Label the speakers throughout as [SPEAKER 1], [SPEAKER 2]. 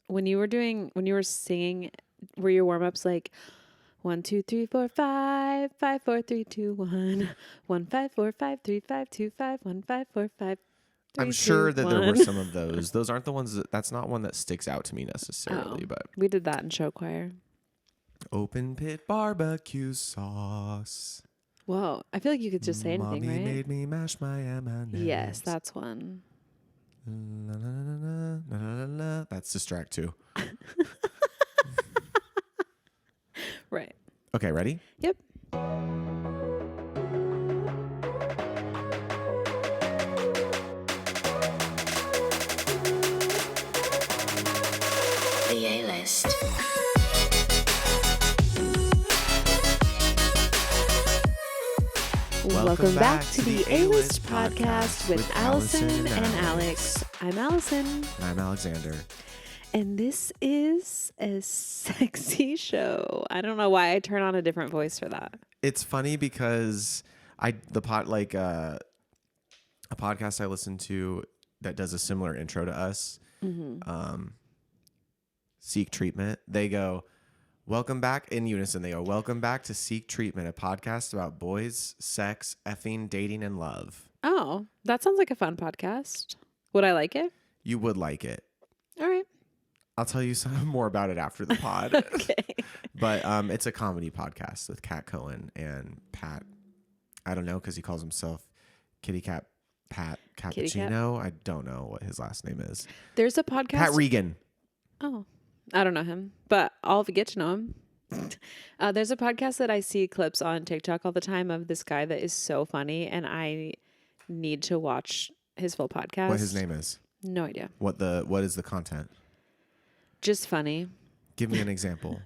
[SPEAKER 1] when you were singing, were your warm-ups like 1, 2, 3, 4, 5, 5, 4, 3, 2, 1, 1, 5, 4, 5, 3, 5, 2, 5, 1, 5, 4, 5, 3,
[SPEAKER 2] I'm sure
[SPEAKER 1] 2,
[SPEAKER 2] that
[SPEAKER 1] 1.
[SPEAKER 2] there were some of those. Those aren't the ones that's not one that sticks out to me necessarily,
[SPEAKER 1] Oh,
[SPEAKER 2] but
[SPEAKER 1] we did that in show choir.
[SPEAKER 2] open pit barbecue sauce.
[SPEAKER 1] Whoa, I feel like you could just say anything,
[SPEAKER 2] Mommy
[SPEAKER 1] right?
[SPEAKER 2] made me mash my M&Ms.
[SPEAKER 1] Yes, that's one.
[SPEAKER 2] La, la, la, la, la, la, la. That's Distract 2.
[SPEAKER 1] Right.
[SPEAKER 2] Okay, ready?
[SPEAKER 1] Yep.
[SPEAKER 3] The A-List.
[SPEAKER 1] Welcome back to the A-List podcast with Allison and Alex. I'm Allison.
[SPEAKER 2] And I'm Alexander.
[SPEAKER 1] And this is a sexy show. I don't know why I turn on a different voice for that.
[SPEAKER 2] It's funny because a podcast I listen to that does a similar intro to us, Seek Treatment. They go, welcome back in unison. They go, welcome back to Seek Treatment, a podcast about boys, sex, effing, dating, and love.
[SPEAKER 1] Oh, that sounds like a fun podcast. Would I like it?
[SPEAKER 2] You would like it.
[SPEAKER 1] All right.
[SPEAKER 2] I'll tell you some more about it after the pod.
[SPEAKER 1] Okay.
[SPEAKER 2] But it's a comedy podcast with Kat Cohen and Pat. I don't know because he calls himself Kitty Cat Pat Cappuccino. I don't know what his last name is.
[SPEAKER 1] There's a podcast.
[SPEAKER 2] Pat Regan.
[SPEAKER 1] Oh, I don't know him, but I'll get to know him. There's a podcast that I see clips on TikTok all the time of this guy that is so funny, and I need to watch his full podcast.
[SPEAKER 2] What his name is?
[SPEAKER 1] No idea.
[SPEAKER 2] What is the content?
[SPEAKER 1] Just funny.
[SPEAKER 2] Give me an example.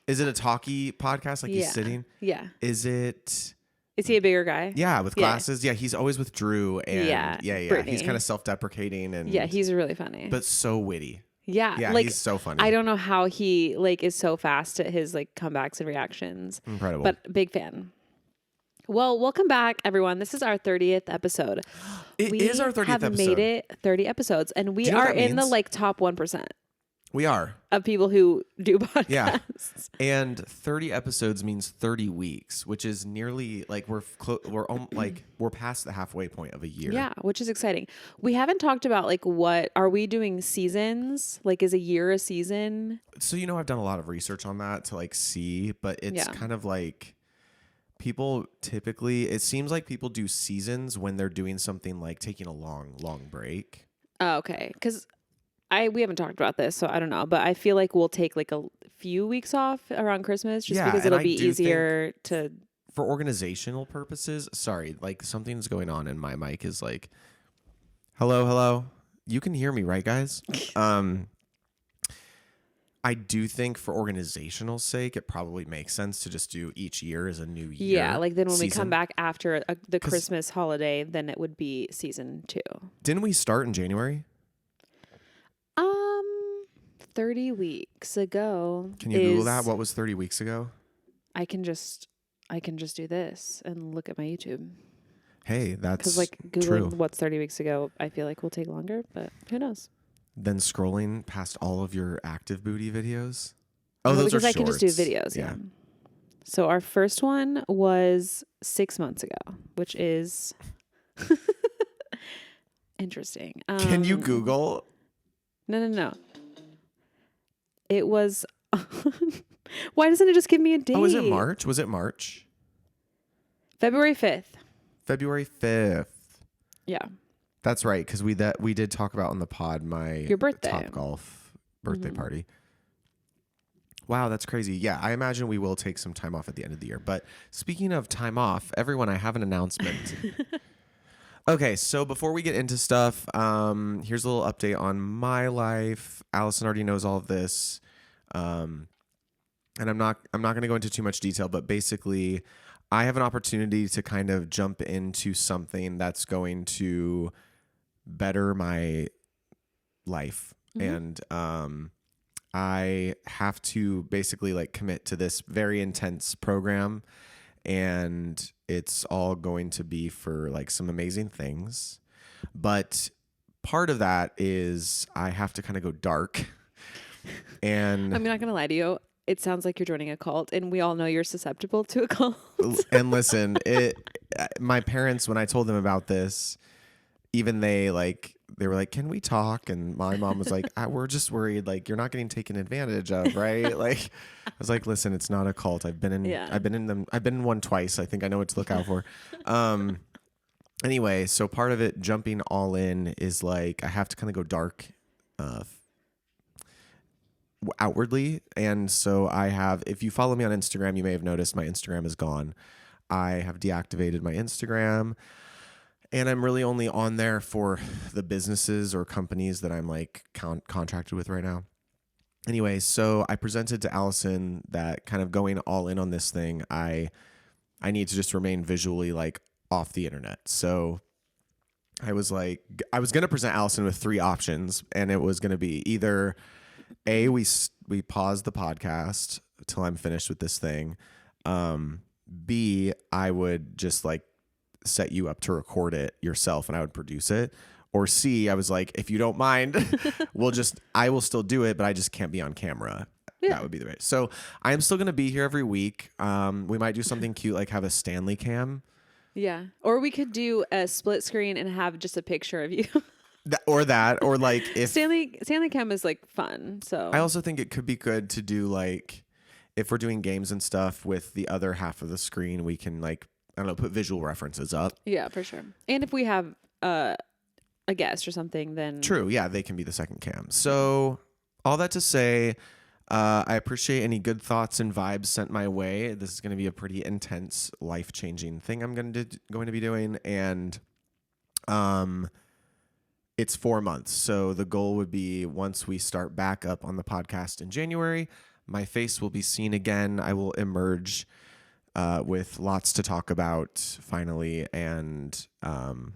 [SPEAKER 2] Is it a talkie podcast? Like he's sitting?
[SPEAKER 1] Yeah.
[SPEAKER 2] Is it?
[SPEAKER 1] Is he a bigger guy?
[SPEAKER 2] Yeah, with glasses. Yeah, he's always with Drew. And yeah.
[SPEAKER 1] Brittany.
[SPEAKER 2] He's kind of self-deprecating and
[SPEAKER 1] he's really funny.
[SPEAKER 2] but so witty.
[SPEAKER 1] Yeah,
[SPEAKER 2] like, he's so funny.
[SPEAKER 1] I don't know how he is so fast at his comebacks and reactions.
[SPEAKER 2] Incredible.
[SPEAKER 1] But big fan. Well, welcome back, everyone. This is our 30th episode.
[SPEAKER 2] It is our 30th
[SPEAKER 1] have
[SPEAKER 2] episode.
[SPEAKER 1] made it 30 episodes, and we
[SPEAKER 2] Do you know
[SPEAKER 1] are
[SPEAKER 2] what that
[SPEAKER 1] in the
[SPEAKER 2] means?
[SPEAKER 1] top 1%
[SPEAKER 2] We are.
[SPEAKER 1] of people who do podcasts.
[SPEAKER 2] Yeah. And 30 episodes means 30 weeks, which is nearly like we're past the halfway point of a year.
[SPEAKER 1] Yeah, which is exciting. We haven't talked about what are we doing seasons? Is a year a season?
[SPEAKER 2] So I've done a lot of research on that to see, but it's kind of like people typically, it seems like people do seasons when they're doing something like taking a long break.
[SPEAKER 1] Oh, okay. Because we haven't talked about this, so I don't know. But I feel like we'll take a few weeks off around Christmas just because it'll be easier to.
[SPEAKER 2] For organizational purposes, sorry, something's going on and my mic is hello. You can hear me, right, guys? I do think for organizational sake, it probably makes sense to just do each year as a new year.
[SPEAKER 1] Yeah, then when we come
[SPEAKER 2] season.
[SPEAKER 1] back after the Christmas holiday, then it would be season 2.
[SPEAKER 2] Didn't we start in January?
[SPEAKER 1] 30 weeks ago.
[SPEAKER 2] Can you Google that? What was 30 weeks ago?
[SPEAKER 1] I can just do this and look at my YouTube.
[SPEAKER 2] Hey, that's
[SPEAKER 1] because Googling
[SPEAKER 2] true.
[SPEAKER 1] What's 30 weeks ago, I feel like will take longer, but who knows?
[SPEAKER 2] Then scrolling past all of your active booty videos. Oh,
[SPEAKER 1] No,
[SPEAKER 2] those are
[SPEAKER 1] because I
[SPEAKER 2] shorts.
[SPEAKER 1] can just do videos. Yeah. So our first one was 6 months ago, which is interesting.
[SPEAKER 2] Can you Google?
[SPEAKER 1] No. It was. Why doesn't it just give me a date?
[SPEAKER 2] Oh, is it March? Was it March?
[SPEAKER 1] February 5th.
[SPEAKER 2] February 5th.
[SPEAKER 1] Yeah.
[SPEAKER 2] That's right, because we did talk about on the pod
[SPEAKER 1] Your birthday.
[SPEAKER 2] Top Golf birthday party. Wow, that's crazy. Yeah, I imagine we will take some time off at the end of the year. But speaking of time off, everyone, I have an announcement. Okay, so before we get into stuff, here's a little update on my life. Allison already knows all of this, and I'm not going to go into too much detail. But basically, I have an opportunity to kind of jump into something that's going to better my life, and I have to basically commit to this very intense program. And it's all going to be for some amazing things. But part of that is I have to kind of go dark. And
[SPEAKER 1] I'm not going to lie to you. It sounds like you're joining a cult, and we all know you're susceptible to a cult.
[SPEAKER 2] and listen, my parents, when I told them about this, even they were like, "Can we talk?" And my mom was like, "We're just worried, like you're not getting taken advantage of, right?" Like, I was like, "Listen, it's not a cult. I've been in one twice. I think I know what to look out for." Anyway, so part of it, jumping all in, is like I have to kind of go dark, outwardly, and so I have. If you follow me on Instagram, you may have noticed my Instagram is gone. I have deactivated my Instagram. And I'm really only on there for the businesses or companies that I'm like contracted with right now. Anyway, so I presented to Allison that kind of going all in on this thing, I need to just remain visually like off the internet. So I was going to present Allison with 3 options, and it was going to be either A, we pause the podcast till I'm finished with this thing. B, I would just like set you up to record it yourself and I would produce it. Or C, I was like, if you don't mind, I will still do it, but I just can't be on camera. Yeah. That would be the way. So I'm still going to be here every week. We might do something cute, like have a Stanley cam.
[SPEAKER 1] Yeah. Or we could do a split screen and have just a picture of you.
[SPEAKER 2] Or like if
[SPEAKER 1] Stanley cam is like fun. So
[SPEAKER 2] I also think it could be good to do like, if we're doing games and stuff with the other half of the screen, we can like, I don't know, put visual references up.
[SPEAKER 1] Yeah, for sure. And if we have a guest or something, then...
[SPEAKER 2] True, yeah, they can be the second cam. So all that to say, I appreciate any good thoughts and vibes sent my way. This is going to be a pretty intense, life-changing thing I'm going to be doing. And it's 4 months. So the goal would be, once we start back up on the podcast in January, my face will be seen again. I will emerge with lots to talk about finally, and I'm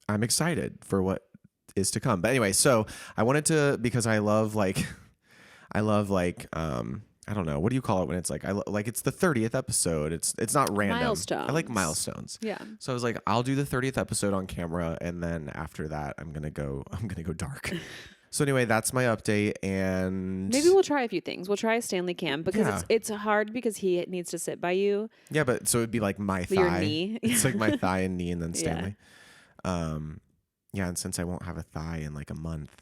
[SPEAKER 2] excited for what is to come. But anyway, so I wanted to, because I love I don't know, what do you call it when it's like it's the 30th episode. It's not random.
[SPEAKER 1] Milestones.
[SPEAKER 2] I like milestones.
[SPEAKER 1] Yeah.
[SPEAKER 2] So I was like, I'll do the 30th episode on camera, and then after that, I'm gonna go dark. So anyway, that's my update, and
[SPEAKER 1] maybe we'll try a few things. We'll try a Stanley cam, because it's hard because he needs to sit by you.
[SPEAKER 2] Yeah, but so it'd be like my thigh.
[SPEAKER 1] Your knee.
[SPEAKER 2] It's like my thigh and knee, and then Stanley. Yeah, and since I won't have a thigh in like a month.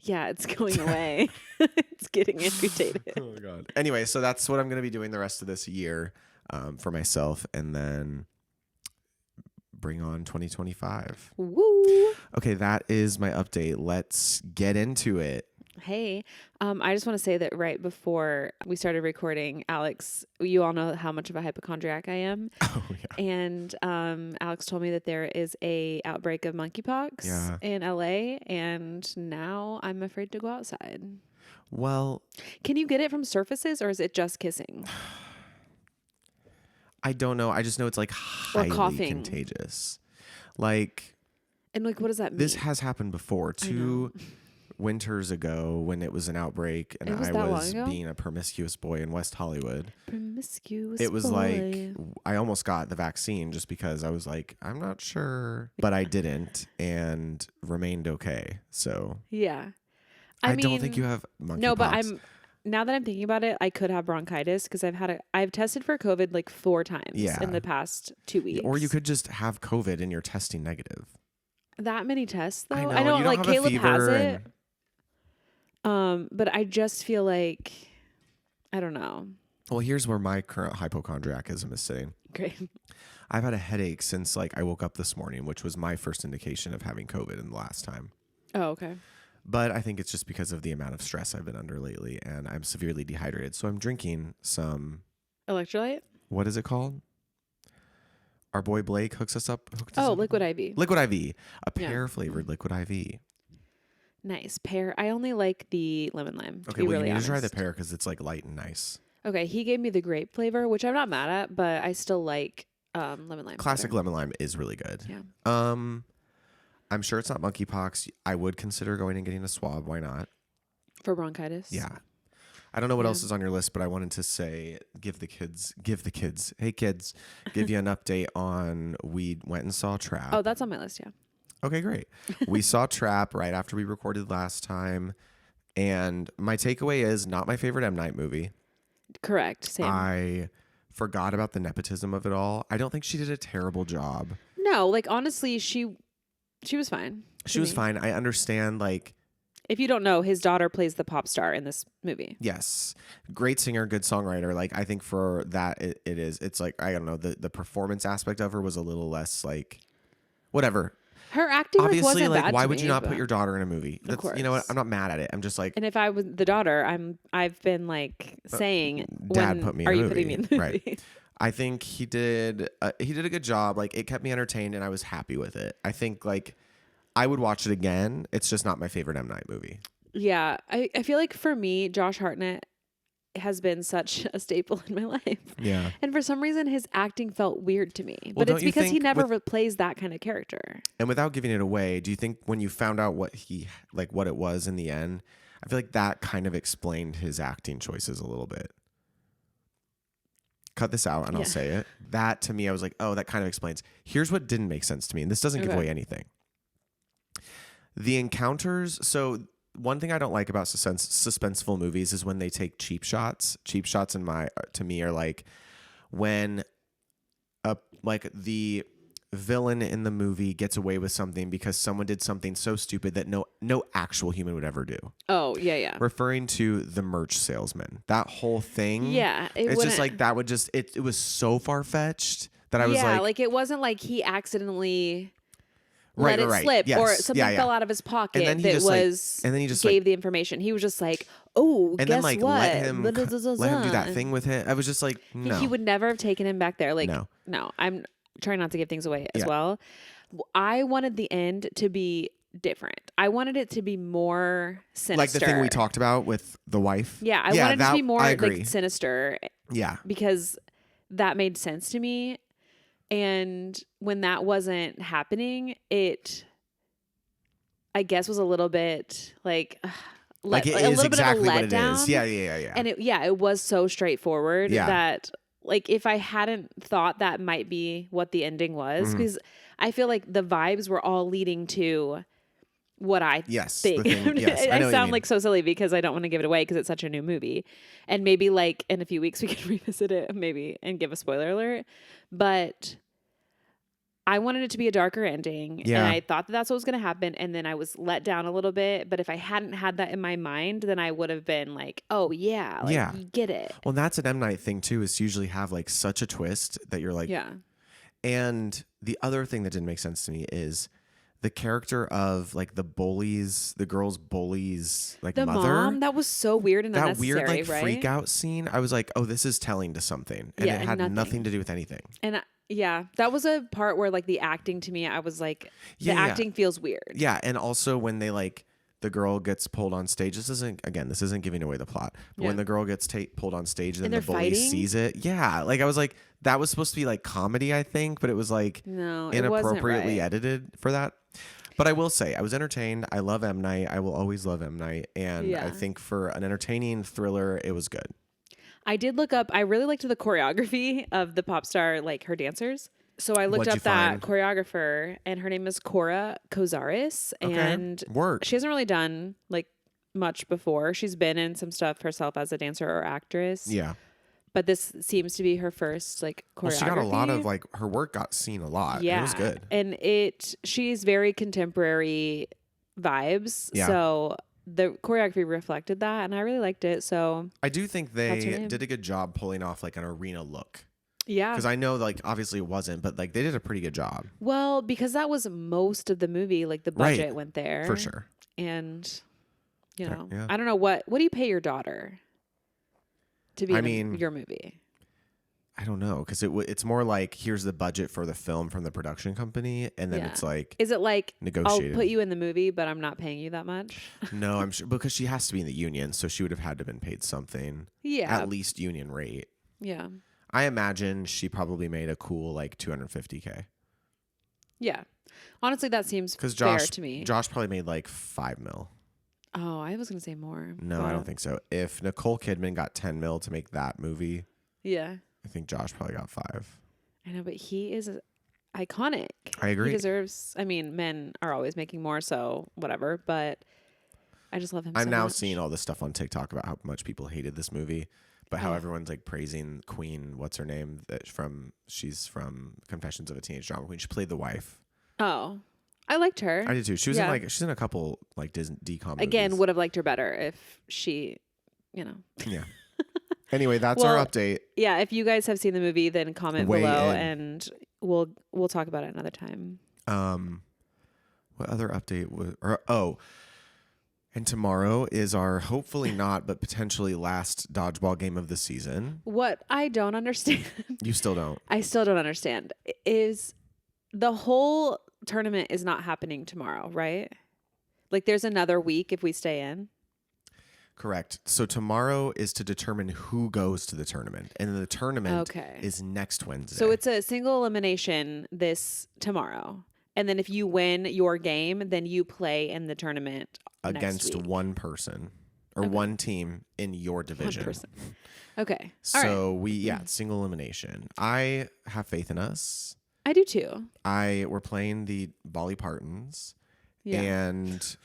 [SPEAKER 1] Yeah, it's going away. It's getting amputated.
[SPEAKER 2] Oh my God. Anyway, so that's what I'm going to be doing the rest of this year for myself, and then bring on 2025.
[SPEAKER 1] Woo!
[SPEAKER 2] Okay, that is my update. Let's get into it.
[SPEAKER 1] Hey, I just want to say that right before we started recording, Alex, you all know how much of a hypochondriac I am.
[SPEAKER 2] Oh, yeah.
[SPEAKER 1] And Alex told me that there is a outbreak of monkeypox in LA, and now I'm afraid to go outside.
[SPEAKER 2] Well,
[SPEAKER 1] can you get it from surfaces, or is it just kissing?
[SPEAKER 2] I don't know. I just know it's like highly contagious. Like,
[SPEAKER 1] and like, what does that mean?
[SPEAKER 2] This has happened before. 2 winters ago, when it was an outbreak, and I was being a promiscuous boy in West Hollywood. It was like, I almost got the vaccine just because I was like, I'm not sure, but I didn't, and remained okay. So
[SPEAKER 1] yeah,
[SPEAKER 2] I mean, don't think you have monkeypox.
[SPEAKER 1] No, but now that I'm thinking about it, I could have bronchitis, because I've tested for COVID like 4 times in the past 2 weeks.
[SPEAKER 2] Or you could just have COVID and you're testing negative.
[SPEAKER 1] That many tests, though?
[SPEAKER 2] I know like
[SPEAKER 1] Caleb has it. But I just feel like, I don't know.
[SPEAKER 2] Well, here's where my current hypochondriacism is sitting.
[SPEAKER 1] Great.
[SPEAKER 2] I've had a headache since like I woke up this morning, which was my first indication of having COVID in the last time.
[SPEAKER 1] Oh, okay.
[SPEAKER 2] But I think it's just because of the amount of stress I've been under lately, and I'm severely dehydrated. So I'm drinking some
[SPEAKER 1] electrolyte.
[SPEAKER 2] What is it called? Our boy Blake hooked us up.
[SPEAKER 1] Liquid IV.
[SPEAKER 2] Liquid IV. A pear-flavored Liquid IV.
[SPEAKER 1] Nice. Pear. I only like the lemon lime.
[SPEAKER 2] Okay, well, you need to try the pear because it's like light and nice.
[SPEAKER 1] Okay, he gave me the grape flavor, which I'm not mad at, but I still like lemon lime.
[SPEAKER 2] Classic lemon lime is really good.
[SPEAKER 1] Yeah.
[SPEAKER 2] I'm sure it's not monkeypox. I would consider going and getting a swab. Why not?
[SPEAKER 1] For bronchitis?
[SPEAKER 2] Yeah. I don't know what else is on your list, but I wanted to say, give the kids, hey kids, give you an update on, we went and saw Trap.
[SPEAKER 1] Oh, that's on my list, yeah.
[SPEAKER 2] Okay, great. We saw Trap right after we recorded last time, And my takeaway is not my favorite M. Night movie.
[SPEAKER 1] Correct. Same.
[SPEAKER 2] I forgot about the nepotism of it all. I don't think she did a terrible job.
[SPEAKER 1] No, like honestly, she was fine.
[SPEAKER 2] She was fine. I understand, like,
[SPEAKER 1] if you don't know, his daughter plays the pop star in this movie.
[SPEAKER 2] yes, great singer, good songwriter. Like, I think for that, it is. It's like, I don't know, the performance aspect of her was a little less like, whatever.
[SPEAKER 1] Her acting
[SPEAKER 2] Obviously,
[SPEAKER 1] wasn't
[SPEAKER 2] like,
[SPEAKER 1] bad
[SPEAKER 2] why
[SPEAKER 1] to
[SPEAKER 2] would
[SPEAKER 1] me,
[SPEAKER 2] you not
[SPEAKER 1] but-
[SPEAKER 2] put your daughter in a movie? That's, you know what? I'm not mad at it. I'm just like,
[SPEAKER 1] And if I was the daughter, I've been like saying,
[SPEAKER 2] Dad
[SPEAKER 1] when
[SPEAKER 2] put me in
[SPEAKER 1] are
[SPEAKER 2] a
[SPEAKER 1] you
[SPEAKER 2] movie.
[SPEAKER 1] putting me in the movie?
[SPEAKER 2] Right. I think he did a good job. Like, it kept me entertained and I was happy with it. I think, like, I would watch it again. It's just not my favorite M. Night movie.
[SPEAKER 1] Yeah, I feel like for me, Josh Hartnett has been such a staple in my life.
[SPEAKER 2] Yeah.
[SPEAKER 1] And for some reason, his acting felt weird to me.
[SPEAKER 2] Well,
[SPEAKER 1] But
[SPEAKER 2] don't
[SPEAKER 1] it's
[SPEAKER 2] you
[SPEAKER 1] because he
[SPEAKER 2] think
[SPEAKER 1] never plays that kind of character.
[SPEAKER 2] And without giving it away, do you think when you found out what it was in the end, I feel like that kind of explained his acting choices a little bit. Cut this out and I'll say it. That to me, I was like, oh, that kind of explains. Here's what didn't make sense to me. And this doesn't give away anything. The encounters. So one thing I don't like about suspenseful movies is when they take cheap shots. Cheap shots to me are like when the villain in the movie gets away with something because someone did something so stupid that no actual human would ever do.
[SPEAKER 1] Oh, yeah.
[SPEAKER 2] Referring to the merch salesman. That whole thing.
[SPEAKER 1] Yeah.
[SPEAKER 2] It's just like that would just it was so far-fetched that I was
[SPEAKER 1] like it wasn't like he accidentally let it slip
[SPEAKER 2] yes.
[SPEAKER 1] or something fell out of his pocket
[SPEAKER 2] and then
[SPEAKER 1] that was
[SPEAKER 2] and then he just
[SPEAKER 1] gave the information. He was just like, oh,
[SPEAKER 2] and
[SPEAKER 1] guess
[SPEAKER 2] then like
[SPEAKER 1] what?
[SPEAKER 2] let him do that thing with him. I was just like, no.
[SPEAKER 1] He would never have taken him back there. Like,
[SPEAKER 2] no.
[SPEAKER 1] I'm trying not to give things away as well. I wanted the end to be different. I wanted it to be more sinister.
[SPEAKER 2] Like the thing we talked about with the wife.
[SPEAKER 1] Yeah, I wanted it to be more like sinister.
[SPEAKER 2] Yeah.
[SPEAKER 1] Because that made sense to me. And when that wasn't happening, it, I guess, was a little bit like a little
[SPEAKER 2] exactly
[SPEAKER 1] bit of a
[SPEAKER 2] what it
[SPEAKER 1] letdown.
[SPEAKER 2] is. Yeah.
[SPEAKER 1] And it was so straightforward that, like, if I hadn't thought that might be what the ending was, because I feel like the vibes were all leading to what I think. I sound like so silly because I don't want to give it away because it's such a new movie. And maybe like in a few weeks we could revisit it maybe and give a spoiler alert. But I wanted it to be a darker ending.
[SPEAKER 2] Yeah.
[SPEAKER 1] And I thought that that's what was going to happen. And then I was let down a little bit. But if I hadn't had that in my mind, then I would have been like, oh, yeah. Like, you get it.
[SPEAKER 2] Well, that's an M. Night thing, too, is to usually have like such a twist that you're like.
[SPEAKER 1] Yeah.
[SPEAKER 2] And the other thing that didn't make sense to me is the character of like the girl's bullies, like
[SPEAKER 1] the
[SPEAKER 2] mother.
[SPEAKER 1] Mom, that was so weird and
[SPEAKER 2] that
[SPEAKER 1] unnecessary,
[SPEAKER 2] weird like
[SPEAKER 1] right?
[SPEAKER 2] freak out scene. I was like, oh, this is telling to something. And it had nothing to do with anything.
[SPEAKER 1] And that was a part where like the acting to me, I was like, the acting feels weird.
[SPEAKER 2] Yeah. And also when they like, the girl gets pulled on stage. This isn't giving away the plot. But when the girl gets pulled on stage and then the bully sees it. Yeah. Like I was like, that was supposed to be like comedy, I think, but it was like inappropriately edited for that. But I will say, I was entertained. I love M. Night. I will always love M. Night. And I think for an entertaining thriller, it was good.
[SPEAKER 1] I did look up, I really liked the choreography of the pop star, like her dancers. So I looked up that choreographer, and her name is Cora Kozaris, and she hasn't really done like much before. She's been in some stuff herself as a dancer or actress.
[SPEAKER 2] Yeah.
[SPEAKER 1] But this seems to be her first like choreography.
[SPEAKER 2] Well, she got a lot of like, her work got seen a lot. Yeah. It was good.
[SPEAKER 1] And she's very contemporary vibes. Yeah. So the choreography reflected that, and I really liked it. So
[SPEAKER 2] I do think they did a good job pulling off like an arena look.
[SPEAKER 1] Yeah.
[SPEAKER 2] Because I know like obviously it wasn't, but like they did a pretty good job.
[SPEAKER 1] Well, because that was most of the movie, like the budget went there.
[SPEAKER 2] For sure.
[SPEAKER 1] And you know, I don't know what do you pay your daughter to be in your movie?
[SPEAKER 2] I don't know, because it's more like here's the budget for the film from the production company, and then it's like,
[SPEAKER 1] is it like
[SPEAKER 2] negotiated?
[SPEAKER 1] I'll put you in the movie, but I'm not paying you that much?
[SPEAKER 2] No, I'm sure, because she has to be in the union, so she would have had to have been paid something. Yeah, at least union rate.
[SPEAKER 1] Yeah,
[SPEAKER 2] I imagine she probably made a cool like $250K.
[SPEAKER 1] Yeah, honestly, that seems fair to me.
[SPEAKER 2] Josh probably made like $5 million.
[SPEAKER 1] Oh, I was gonna say more.
[SPEAKER 2] No, I don't think so. If Nicole Kidman got $10 million to make that movie, I think Josh probably got $5 million.
[SPEAKER 1] I know, but he is iconic.
[SPEAKER 2] I agree.
[SPEAKER 1] He deserves. I mean, men are always making more, so whatever. But I just love him
[SPEAKER 2] I'm
[SPEAKER 1] so
[SPEAKER 2] now
[SPEAKER 1] much.
[SPEAKER 2] seeing all this stuff on TikTok about how much people hated this movie, but how everyone's like praising Queen. What's her name? She's from Confessions of a Teenage Drama Queen. She played the wife.
[SPEAKER 1] Oh, I liked her.
[SPEAKER 2] I did too. She was she's in a couple like Disney DCOM
[SPEAKER 1] Again,
[SPEAKER 2] movies.
[SPEAKER 1] would have liked her better if she,
[SPEAKER 2] Yeah. Anyway, that's
[SPEAKER 1] Well,
[SPEAKER 2] our update.
[SPEAKER 1] Yeah, if you guys have seen the movie, then comment
[SPEAKER 2] Weigh
[SPEAKER 1] below,
[SPEAKER 2] in.
[SPEAKER 1] and we'll talk about it another time.
[SPEAKER 2] What other update was? And tomorrow is our hopefully not, but potentially last dodgeball game of the season.
[SPEAKER 1] What I don't understand,
[SPEAKER 2] You still don't.
[SPEAKER 1] I still don't understand, is the whole tournament is not happening tomorrow, right? Like there's another week if we stay in.
[SPEAKER 2] Correct. So tomorrow is to determine who goes to the tournament, and the tournament is next Wednesday.
[SPEAKER 1] So it's a single elimination this tomorrow, and then if you win your game, then you play in the tournament
[SPEAKER 2] against
[SPEAKER 1] next week.
[SPEAKER 2] one person or one team in your division.
[SPEAKER 1] One person. Okay.
[SPEAKER 2] So single elimination. I have faith in us.
[SPEAKER 1] I do too.
[SPEAKER 2] We're playing the Bolly Partons, and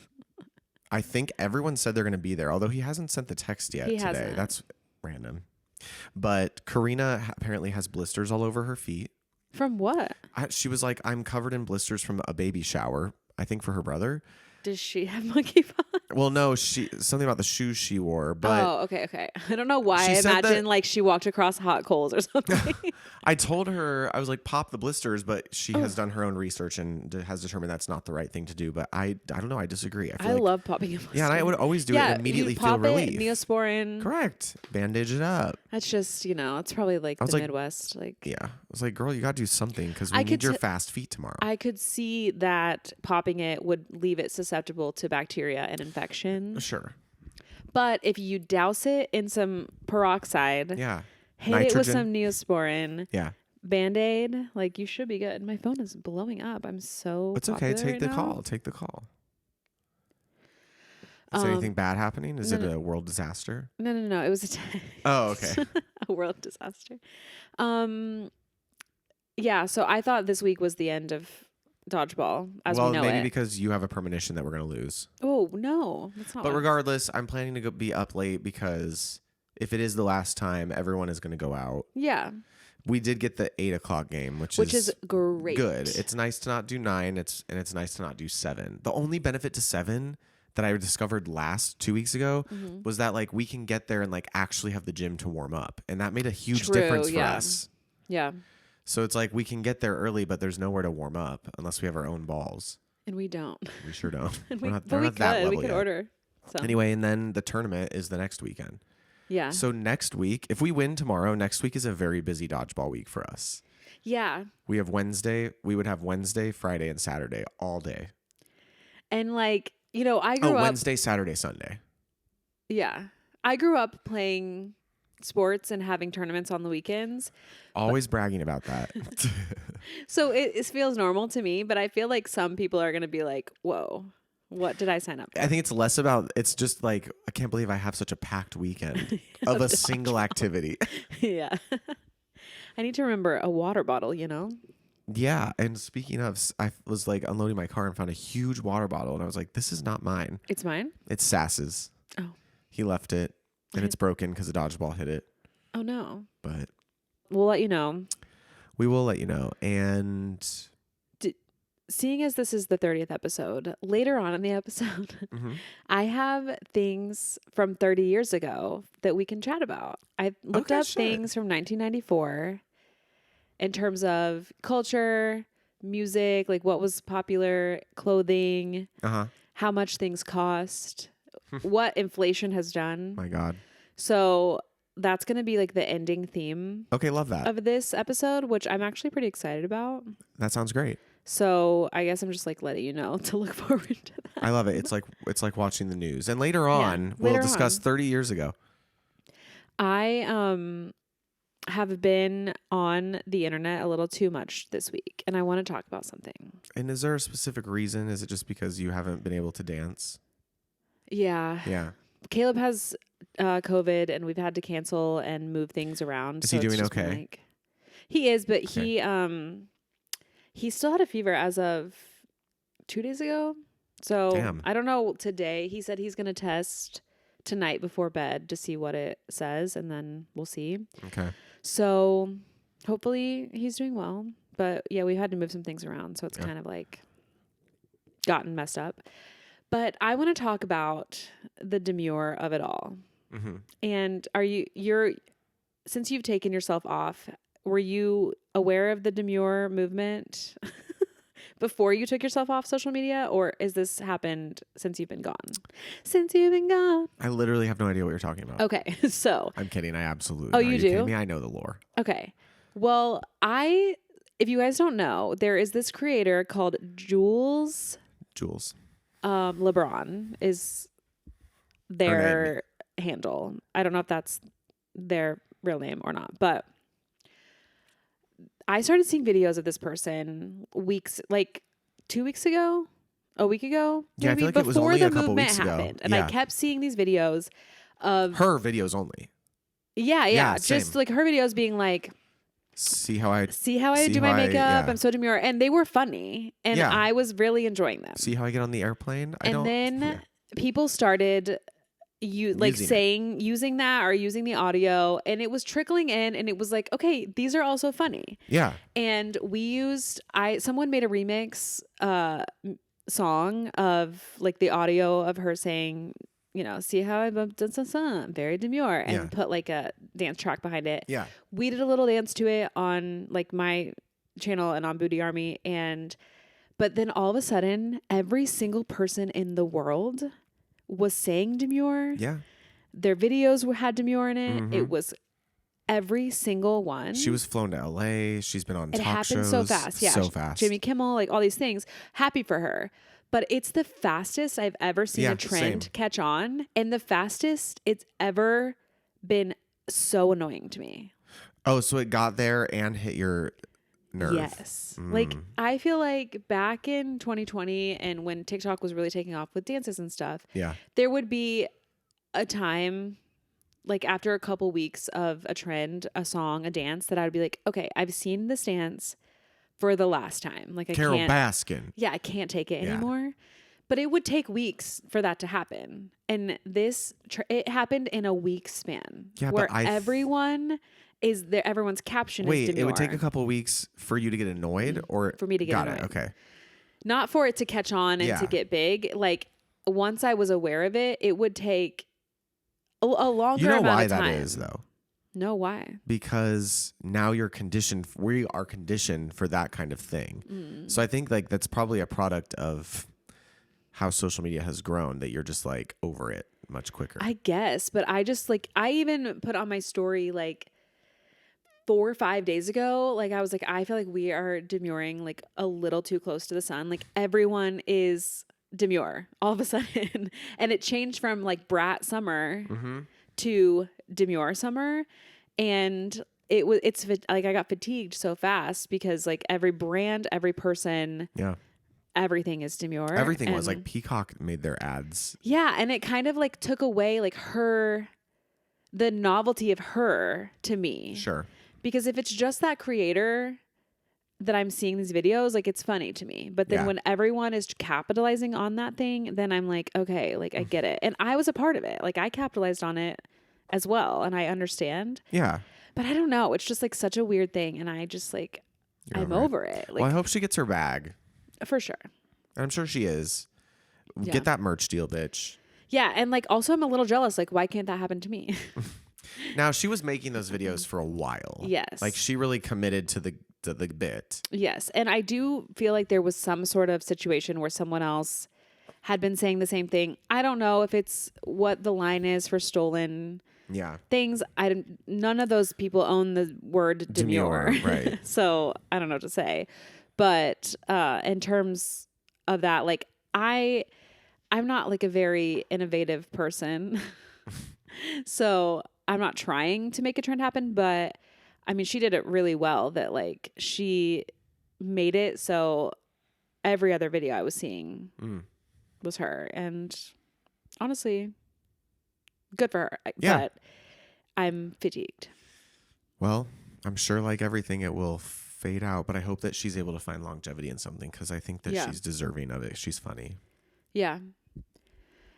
[SPEAKER 2] I think everyone said they're going to be there, although he hasn't sent the text yet today.
[SPEAKER 1] Hasn't.
[SPEAKER 2] That's random. But Karina apparently has blisters all over her feet.
[SPEAKER 1] From what?
[SPEAKER 2] She was like, I'm covered in blisters from a baby shower, I think for her brother.
[SPEAKER 1] Does she have monkeypox?
[SPEAKER 2] Well, no, something about the shoes she wore. But
[SPEAKER 1] okay. I don't know why. I imagine like she walked across hot coals or something.
[SPEAKER 2] I told her, I was like, pop the blisters, but she has done her own research and has determined that's not the right thing to do. But I don't know. I disagree.
[SPEAKER 1] I love popping a blister.
[SPEAKER 2] Yeah, and I would always do it immediately feel relief.
[SPEAKER 1] Neosporin.
[SPEAKER 2] Correct. Bandage it up.
[SPEAKER 1] That's just, it's probably like the Midwest.
[SPEAKER 2] Yeah. I was like, girl, you got to do something because we need your fast feet tomorrow.
[SPEAKER 1] I could see that popping it would leave it susceptible to bacteria and infection.
[SPEAKER 2] Sure.
[SPEAKER 1] But if you douse it in some peroxide, hit it with some Neosporin, Band-Aid, like you should be good. My phone is blowing up. I'm so
[SPEAKER 2] It's okay. Take the call. Take the call. Is anything bad happening? Is it a world disaster?
[SPEAKER 1] No. It was
[SPEAKER 2] oh, okay.
[SPEAKER 1] a world disaster. Yeah, so I thought this week was the end of Dodgeball as we know
[SPEAKER 2] maybe
[SPEAKER 1] it.
[SPEAKER 2] because you have a premonition that we're going to lose.
[SPEAKER 1] Oh, no. That's not
[SPEAKER 2] But regardless, I'm planning to be up late because if it is the last time, everyone is going to go out.
[SPEAKER 1] Yeah.
[SPEAKER 2] We did get the 8 o'clock game, which
[SPEAKER 1] is great.
[SPEAKER 2] Good. It's nice to not do 9. It's nice to not do 7. The only benefit to 7 that I discovered 2 weeks ago was that like we can get there and like actually have the gym to warm up, and that made a huge difference for us.
[SPEAKER 1] Yeah.
[SPEAKER 2] So it's like we can get there early, but there's nowhere to warm up unless we have our own balls.
[SPEAKER 1] And we don't.
[SPEAKER 2] We sure don't.
[SPEAKER 1] We're not that level we could yet. Order. So.
[SPEAKER 2] Anyway, and then the tournament is the next weekend.
[SPEAKER 1] Yeah.
[SPEAKER 2] So next week, if we win tomorrow, next week is a very busy dodgeball week for us.
[SPEAKER 1] Yeah.
[SPEAKER 2] We have Wednesday. We would have Wednesday, Friday, and Saturday all day.
[SPEAKER 1] And like, I grew up.
[SPEAKER 2] Wednesday, Saturday, Sunday.
[SPEAKER 1] Yeah. I grew up playing sports and having tournaments on the weekends.
[SPEAKER 2] Always bragging about that.
[SPEAKER 1] So it feels normal to me, but I feel like some people are going to be like, whoa, what did I sign up for?
[SPEAKER 2] I think it's less about, it's just like, I can't believe I have such a packed weekend of a single activity.
[SPEAKER 1] Yeah. I need to remember a water bottle,
[SPEAKER 2] Yeah. And speaking of, I was like unloading my car and found a huge water bottle. And I was like, this is not mine.
[SPEAKER 1] It's mine?
[SPEAKER 2] It's Sass's.
[SPEAKER 1] Oh.
[SPEAKER 2] He left it and it's broken because the dodgeball hit it.
[SPEAKER 1] Oh, no.
[SPEAKER 2] But
[SPEAKER 1] we'll let you know.
[SPEAKER 2] We will let you know. And
[SPEAKER 1] seeing as this is the 30th episode, later on in the episode, I have things from 30 years ago that we can chat about. I looked up things from 1994 in terms of culture, music, like what was popular, clothing, how much things cost, what inflation has done.
[SPEAKER 2] My God.
[SPEAKER 1] So that's going to be like the ending theme.
[SPEAKER 2] Okay, love that.
[SPEAKER 1] Of this episode, which I'm actually pretty excited about.
[SPEAKER 2] That sounds great.
[SPEAKER 1] So I guess I'm just like letting you know to look forward to that.
[SPEAKER 2] I love it. It's like watching the news. And later on, we'll discuss 30 years ago.
[SPEAKER 1] I have been on the internet a little too much this week, and I want to talk about something.
[SPEAKER 2] And is there a specific reason? Is it just because you haven't been able to dance?
[SPEAKER 1] Yeah.
[SPEAKER 2] Yeah.
[SPEAKER 1] Caleb has COVID, and we've had to cancel and move things around.
[SPEAKER 2] Is he doing okay?
[SPEAKER 1] He is, but he still had a fever as of 2 days ago. So
[SPEAKER 2] Damn.
[SPEAKER 1] I don't know today. He said he's going to test tonight before bed to see what it says, and then we'll see.
[SPEAKER 2] Okay.
[SPEAKER 1] So hopefully he's doing well. But yeah, we had to move some things around. So it's kind of like gotten messed up. But I want to talk about the demure of it all.
[SPEAKER 2] Mm-hmm.
[SPEAKER 1] And since you've taken yourself off, were you aware of the demure movement before you took yourself off social media, or is this happened since you've been gone? Since you've been gone.
[SPEAKER 2] I literally have no idea what you're talking about.
[SPEAKER 1] Okay, so.
[SPEAKER 2] I'm kidding. I absolutely.
[SPEAKER 1] Oh,
[SPEAKER 2] Are
[SPEAKER 1] you
[SPEAKER 2] kidding
[SPEAKER 1] do?
[SPEAKER 2] me? I know the lore.
[SPEAKER 1] Okay. Well, if you guys don't know, there is this creator called Jules. LeBron is their handle. I don't know if that's their real name or not, but I started seeing videos of this person 2 weeks ago, a week ago.
[SPEAKER 2] Yeah, I feel like
[SPEAKER 1] before
[SPEAKER 2] it was only
[SPEAKER 1] the
[SPEAKER 2] a couple
[SPEAKER 1] movement
[SPEAKER 2] weeks ago.
[SPEAKER 1] happened, and I kept seeing these videos of
[SPEAKER 2] her videos only.
[SPEAKER 1] Yeah,
[SPEAKER 2] same.
[SPEAKER 1] just like her videos being like,
[SPEAKER 2] see how I
[SPEAKER 1] do my makeup. I'm so demure, and they were funny, and I was really enjoying them.
[SPEAKER 2] See how I get on the airplane.
[SPEAKER 1] People started using that or using the audio, and it was trickling in, and it was like, okay, these are also funny.
[SPEAKER 2] Yeah.
[SPEAKER 1] And someone made a remix song of like the audio of her saying, see how I bumped very demure, and put like a dance track behind it.
[SPEAKER 2] Yeah.
[SPEAKER 1] We did a little dance to it on like my channel and on Booty Army, but then all of a sudden every single person in the world was saying demure.
[SPEAKER 2] Yeah.
[SPEAKER 1] Their videos had demure in it.
[SPEAKER 2] Mm-hmm.
[SPEAKER 1] It was every single one.
[SPEAKER 2] She was flown to LA. She's been on talk shows. It happened
[SPEAKER 1] so fast. Yeah.
[SPEAKER 2] So fast.
[SPEAKER 1] Jimmy Kimmel, like all these things. Happy for her. But it's the fastest I've ever seen a trend catch on, and the fastest it's ever been. So annoying to me.
[SPEAKER 2] Oh, so it got there and hit your nerve.
[SPEAKER 1] Yes. Like, I feel like back in 2020 and when TikTok was really taking off with dances and stuff, there would be a time, like after a couple weeks of a trend, a song, a dance, that I would be like, okay, I've seen this dance for the last time. Like,
[SPEAKER 2] Carol Baskin.
[SPEAKER 1] Yeah, I can't take it anymore. But it would take weeks for that to happen. And it happened in a week span.
[SPEAKER 2] Yeah,
[SPEAKER 1] where everyone is there. Everyone's caption is demure.
[SPEAKER 2] It would take a couple weeks for you to get annoyed, or
[SPEAKER 1] for me to get annoyed.
[SPEAKER 2] Got it. Okay.
[SPEAKER 1] Not for it to catch on and to get big. Like, once I was aware of it, it would take a longer amount of time. You know why that is, though? No, why?
[SPEAKER 2] Because now we are conditioned for that kind of thing. So I think like that's probably a product of how social media has grown, that you're just like over it much quicker.
[SPEAKER 1] I guess, but I just like, I even put on my story like 4 or 5 days ago, like I was like, I feel like we are demuring like a little too close to the sun. Like everyone is demure all of a sudden. And it changed from like brat summer to demure summer. And it's like I got fatigued so fast because like every brand, every person, everything is demure.
[SPEAKER 2] Everything was like Peacock made their ads.
[SPEAKER 1] Yeah. And it kind of like took away like the novelty of her to me.
[SPEAKER 2] Sure.
[SPEAKER 1] Because if it's just that creator that I'm seeing these videos, like it's funny to me. But then when everyone is capitalizing on that thing, then I'm like, okay, like I get it. And I was a part of it. Like I capitalized on it as well. And I understand. Yeah. But I don't know. It's just like such a weird thing. And I just like, I'm over it. Like,
[SPEAKER 2] well, I hope she gets her bag.
[SPEAKER 1] For sure.
[SPEAKER 2] I'm sure she is. Get that merch deal, bitch.
[SPEAKER 1] Yeah. And like, also I'm a little jealous. Like, why can't that happen to me?
[SPEAKER 2] Now, she was making those videos for a while.
[SPEAKER 1] Yes.
[SPEAKER 2] Like she really committed to the bit.
[SPEAKER 1] Yes. And I do feel like there was some sort of situation where someone else had been saying the same thing. I don't know if it's what the line is for stolen things. None of those people own the word demure. Right. So I don't know what to say. But in terms of that, like I'm not like a very innovative person. So I'm not trying to make a trend happen, but I mean, she did it really well that like she made it. So every other video I was seeing was her. And honestly, good for her. Yeah. But I'm fatigued.
[SPEAKER 2] Well, I'm sure like everything, it will fade out, but I hope that she's able to find longevity in something because I think that she's deserving of it. She's funny.
[SPEAKER 1] Yeah.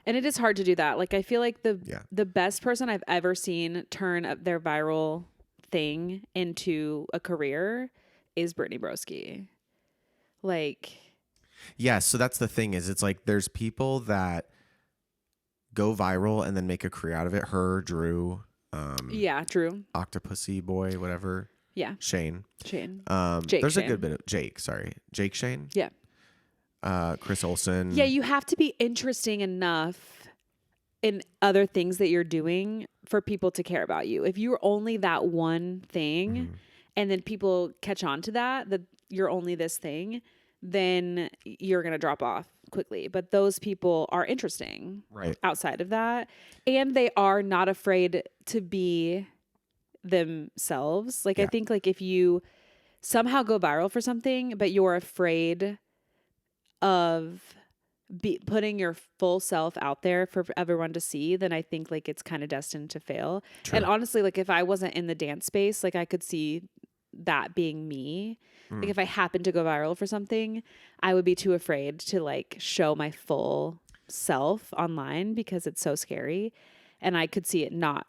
[SPEAKER 1] And it is hard to do that. Like, I feel like
[SPEAKER 2] Yeah.
[SPEAKER 1] the best person I've ever seen turn up their viral thing into a career is Brittany Broski. Like,
[SPEAKER 2] Yeah. So that's the thing is it's like there's people that go viral and then make a career out of it. Her, Drew,
[SPEAKER 1] yeah, Drew.
[SPEAKER 2] Octopussy Boy, whatever.
[SPEAKER 1] Yeah.
[SPEAKER 2] Shane.
[SPEAKER 1] Shane.
[SPEAKER 2] There's
[SPEAKER 1] Shane.
[SPEAKER 2] a good bit of Jake Shane.
[SPEAKER 1] Yeah.
[SPEAKER 2] Chris Olsen.
[SPEAKER 1] Yeah, you have to be interesting enough in other things that you're doing for people to care about you. If you're only that one thing and then people catch on to that you're only this thing, then you're going to drop off quickly. But those people are interesting
[SPEAKER 2] Right.
[SPEAKER 1] outside of that. And they are not afraid to be themselves. Like, I think like if you somehow go viral for something, but you're afraid of putting your full self out there for everyone to see, then I think like it's kind of destined to fail.
[SPEAKER 2] True.
[SPEAKER 1] And honestly, like if I wasn't in the dance space, like I could see that being me. Like if I happened to go viral for something, I would be too afraid to like show my full self online because it's so scary. And I could see it not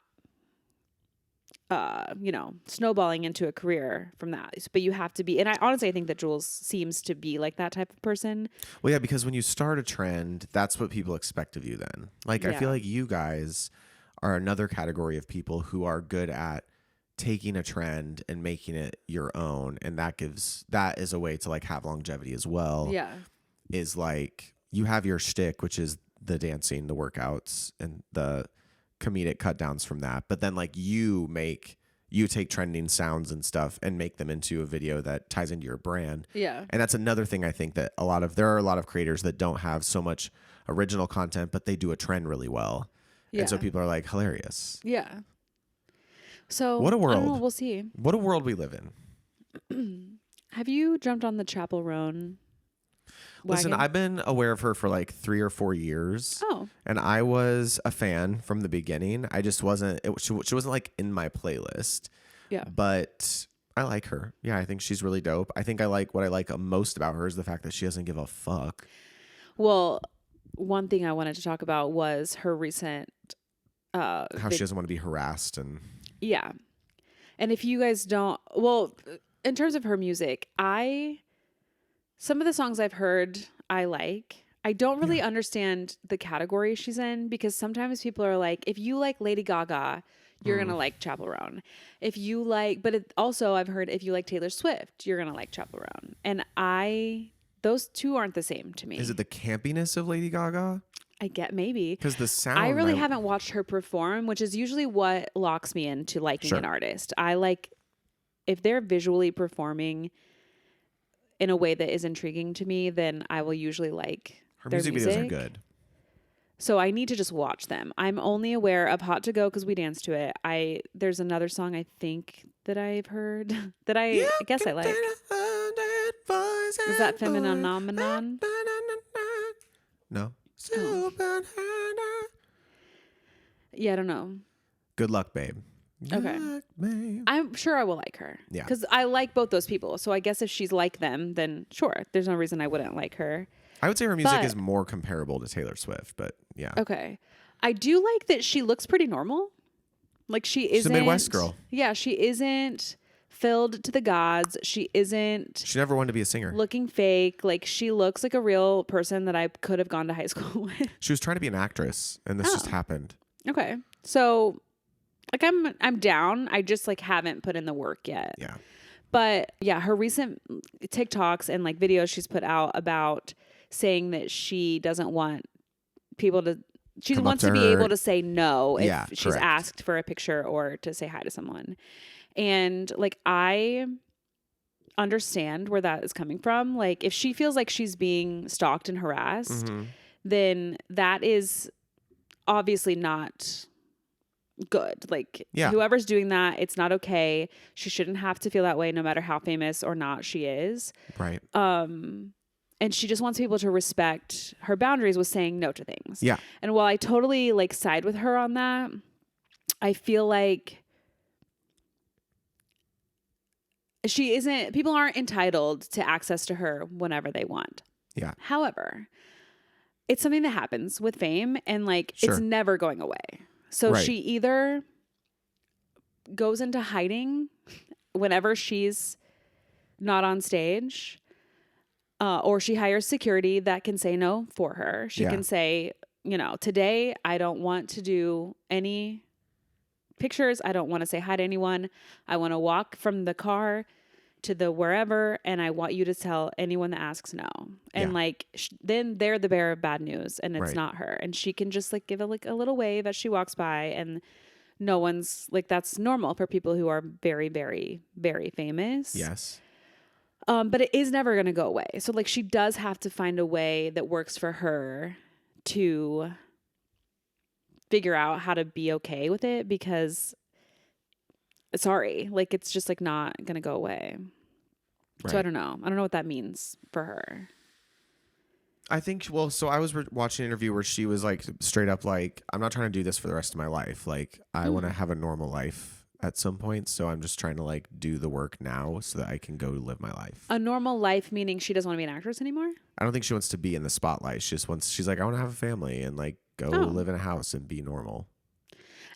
[SPEAKER 1] snowballing into a career from that. But you have to be, and I think that Jules seems to be like that type of person.
[SPEAKER 2] Well, yeah, because when you start a trend, that's what people expect of you then. Like, I feel like you guys are another category of people who are good at taking a trend and making it your own. And that is a way to like have longevity as well.
[SPEAKER 1] Yeah.
[SPEAKER 2] Is like you have your shtick, which is the dancing, the workouts, and the comedic cut downs from that. But then like you take trending sounds and stuff and make them into a video that ties into your brand.
[SPEAKER 1] Yeah.
[SPEAKER 2] And that's another thing I think that there are a lot of creators that don't have so much original content, but they do a trend really well.
[SPEAKER 1] Yeah.
[SPEAKER 2] And so people are like, hilarious.
[SPEAKER 1] Yeah. So
[SPEAKER 2] what a world.
[SPEAKER 1] I don't know, we'll see.
[SPEAKER 2] What a world we live in.
[SPEAKER 1] Have you jumped on the Chappell Roan
[SPEAKER 2] Listen,
[SPEAKER 1] wagon?
[SPEAKER 2] I've been aware of her for like 3 or 4 years.
[SPEAKER 1] Oh.
[SPEAKER 2] And I was a fan from the beginning. I just wasn't, she wasn't like in my playlist.
[SPEAKER 1] Yeah.
[SPEAKER 2] But I like her. Yeah, I think she's really dope. I think what I like most about her is the fact that she doesn't give a fuck.
[SPEAKER 1] Well, one thing I wanted to talk about was her recent
[SPEAKER 2] How she doesn't want to be harassed and
[SPEAKER 1] yeah. And if you guys don't, well, in terms of her music, some of the songs I've heard, I like. I don't really understand the category she's in because sometimes people are like, if you like Lady Gaga, you're going to like Chappell Roan. If you like, also I've heard if you like Taylor Swift, you're going to like Chappell Roan. And those two aren't the same to me.
[SPEAKER 2] Is it the campiness of Lady Gaga?
[SPEAKER 1] I get maybe.
[SPEAKER 2] Because the sound.
[SPEAKER 1] I really haven't watched her perform, which is usually what locks me into liking an artist. I like if they're visually performing in a way that is intriguing to me, then I will usually like
[SPEAKER 2] her
[SPEAKER 1] their
[SPEAKER 2] music videos are good.
[SPEAKER 1] So I need to just watch them. I'm only aware of Hot to Go because we danced to it. There's another song I think that I've heard that I guess I like. Is that Phenomenon?
[SPEAKER 2] No.
[SPEAKER 1] Oh. Yeah, I don't know.
[SPEAKER 2] Good luck, babe.
[SPEAKER 1] Okay.
[SPEAKER 2] Good luck, babe.
[SPEAKER 1] I'm sure I will like her.
[SPEAKER 2] Yeah.
[SPEAKER 1] Because I like both those people. So I guess if she's like them, then sure. There's no reason I wouldn't like her.
[SPEAKER 2] I would say her music is more comparable to Taylor Swift, but yeah.
[SPEAKER 1] Okay. I do like that she looks pretty normal. Like she's
[SPEAKER 2] a Midwest girl.
[SPEAKER 1] Yeah, she isn't filled to the gods. She isn't.
[SPEAKER 2] She never wanted to be a singer.
[SPEAKER 1] Looking fake. Like she looks like a real person that I could have gone to high school with.
[SPEAKER 2] She was trying to be an actress, and this just happened.
[SPEAKER 1] Okay. So, like I'm down. I just like haven't put in the work yet.
[SPEAKER 2] Yeah.
[SPEAKER 1] But yeah, her recent TikToks and like videos she's put out about saying that she doesn't want people to. She wants to be able to say no if she's asked for a picture or to say hi to someone. And like, I understand where that is coming from. Like, if she feels like she's being stalked and harassed, then that is obviously not good. Like, whoever's doing that, it's not okay. She shouldn't have to feel that way no matter how famous or not she is.
[SPEAKER 2] Right.
[SPEAKER 1] And she just wants people to respect her boundaries with saying no to things.
[SPEAKER 2] Yeah.
[SPEAKER 1] And while I totally like side with her on that, I feel like people aren't entitled to access to her whenever they want.
[SPEAKER 2] Yeah.
[SPEAKER 1] However, it's something that happens with fame, and like it's
[SPEAKER 2] Sure.
[SPEAKER 1] never going away. So
[SPEAKER 2] Right.
[SPEAKER 1] she either goes into hiding whenever she's not on stage, or she hires security that can say no for her. She
[SPEAKER 2] Yeah.
[SPEAKER 1] can say, you know, today I don't want to do any pictures. I don't want to say hi to anyone. I want to walk from the car to the wherever, and I want you to tell anyone that asks no. And
[SPEAKER 2] Yeah.
[SPEAKER 1] like then they're the bearer of bad news, and it's
[SPEAKER 2] Right.
[SPEAKER 1] not her. And she can just like give it like a little wave as she walks by, and no one's like, that's normal for people who are very, very, very famous.
[SPEAKER 2] Yes.
[SPEAKER 1] But it is never going to go away. So like she does have to find a way that works for her to figure out how to be okay with it, because sorry, like it's just like not going to go away.
[SPEAKER 2] Right.
[SPEAKER 1] So I don't know. I don't know what that means for her.
[SPEAKER 2] I think, well, so I was watching an interview where she was like straight up like, I'm not trying to do this for the rest of my life. Like, I want to have a normal life at some point. So I'm just trying to like do the work now so that I can go live my life.
[SPEAKER 1] A normal life meaning she doesn't want to be an actress anymore?
[SPEAKER 2] I don't think she wants to be in the spotlight. She just wants, she's like, I want to have a family and like go live in a house and be normal.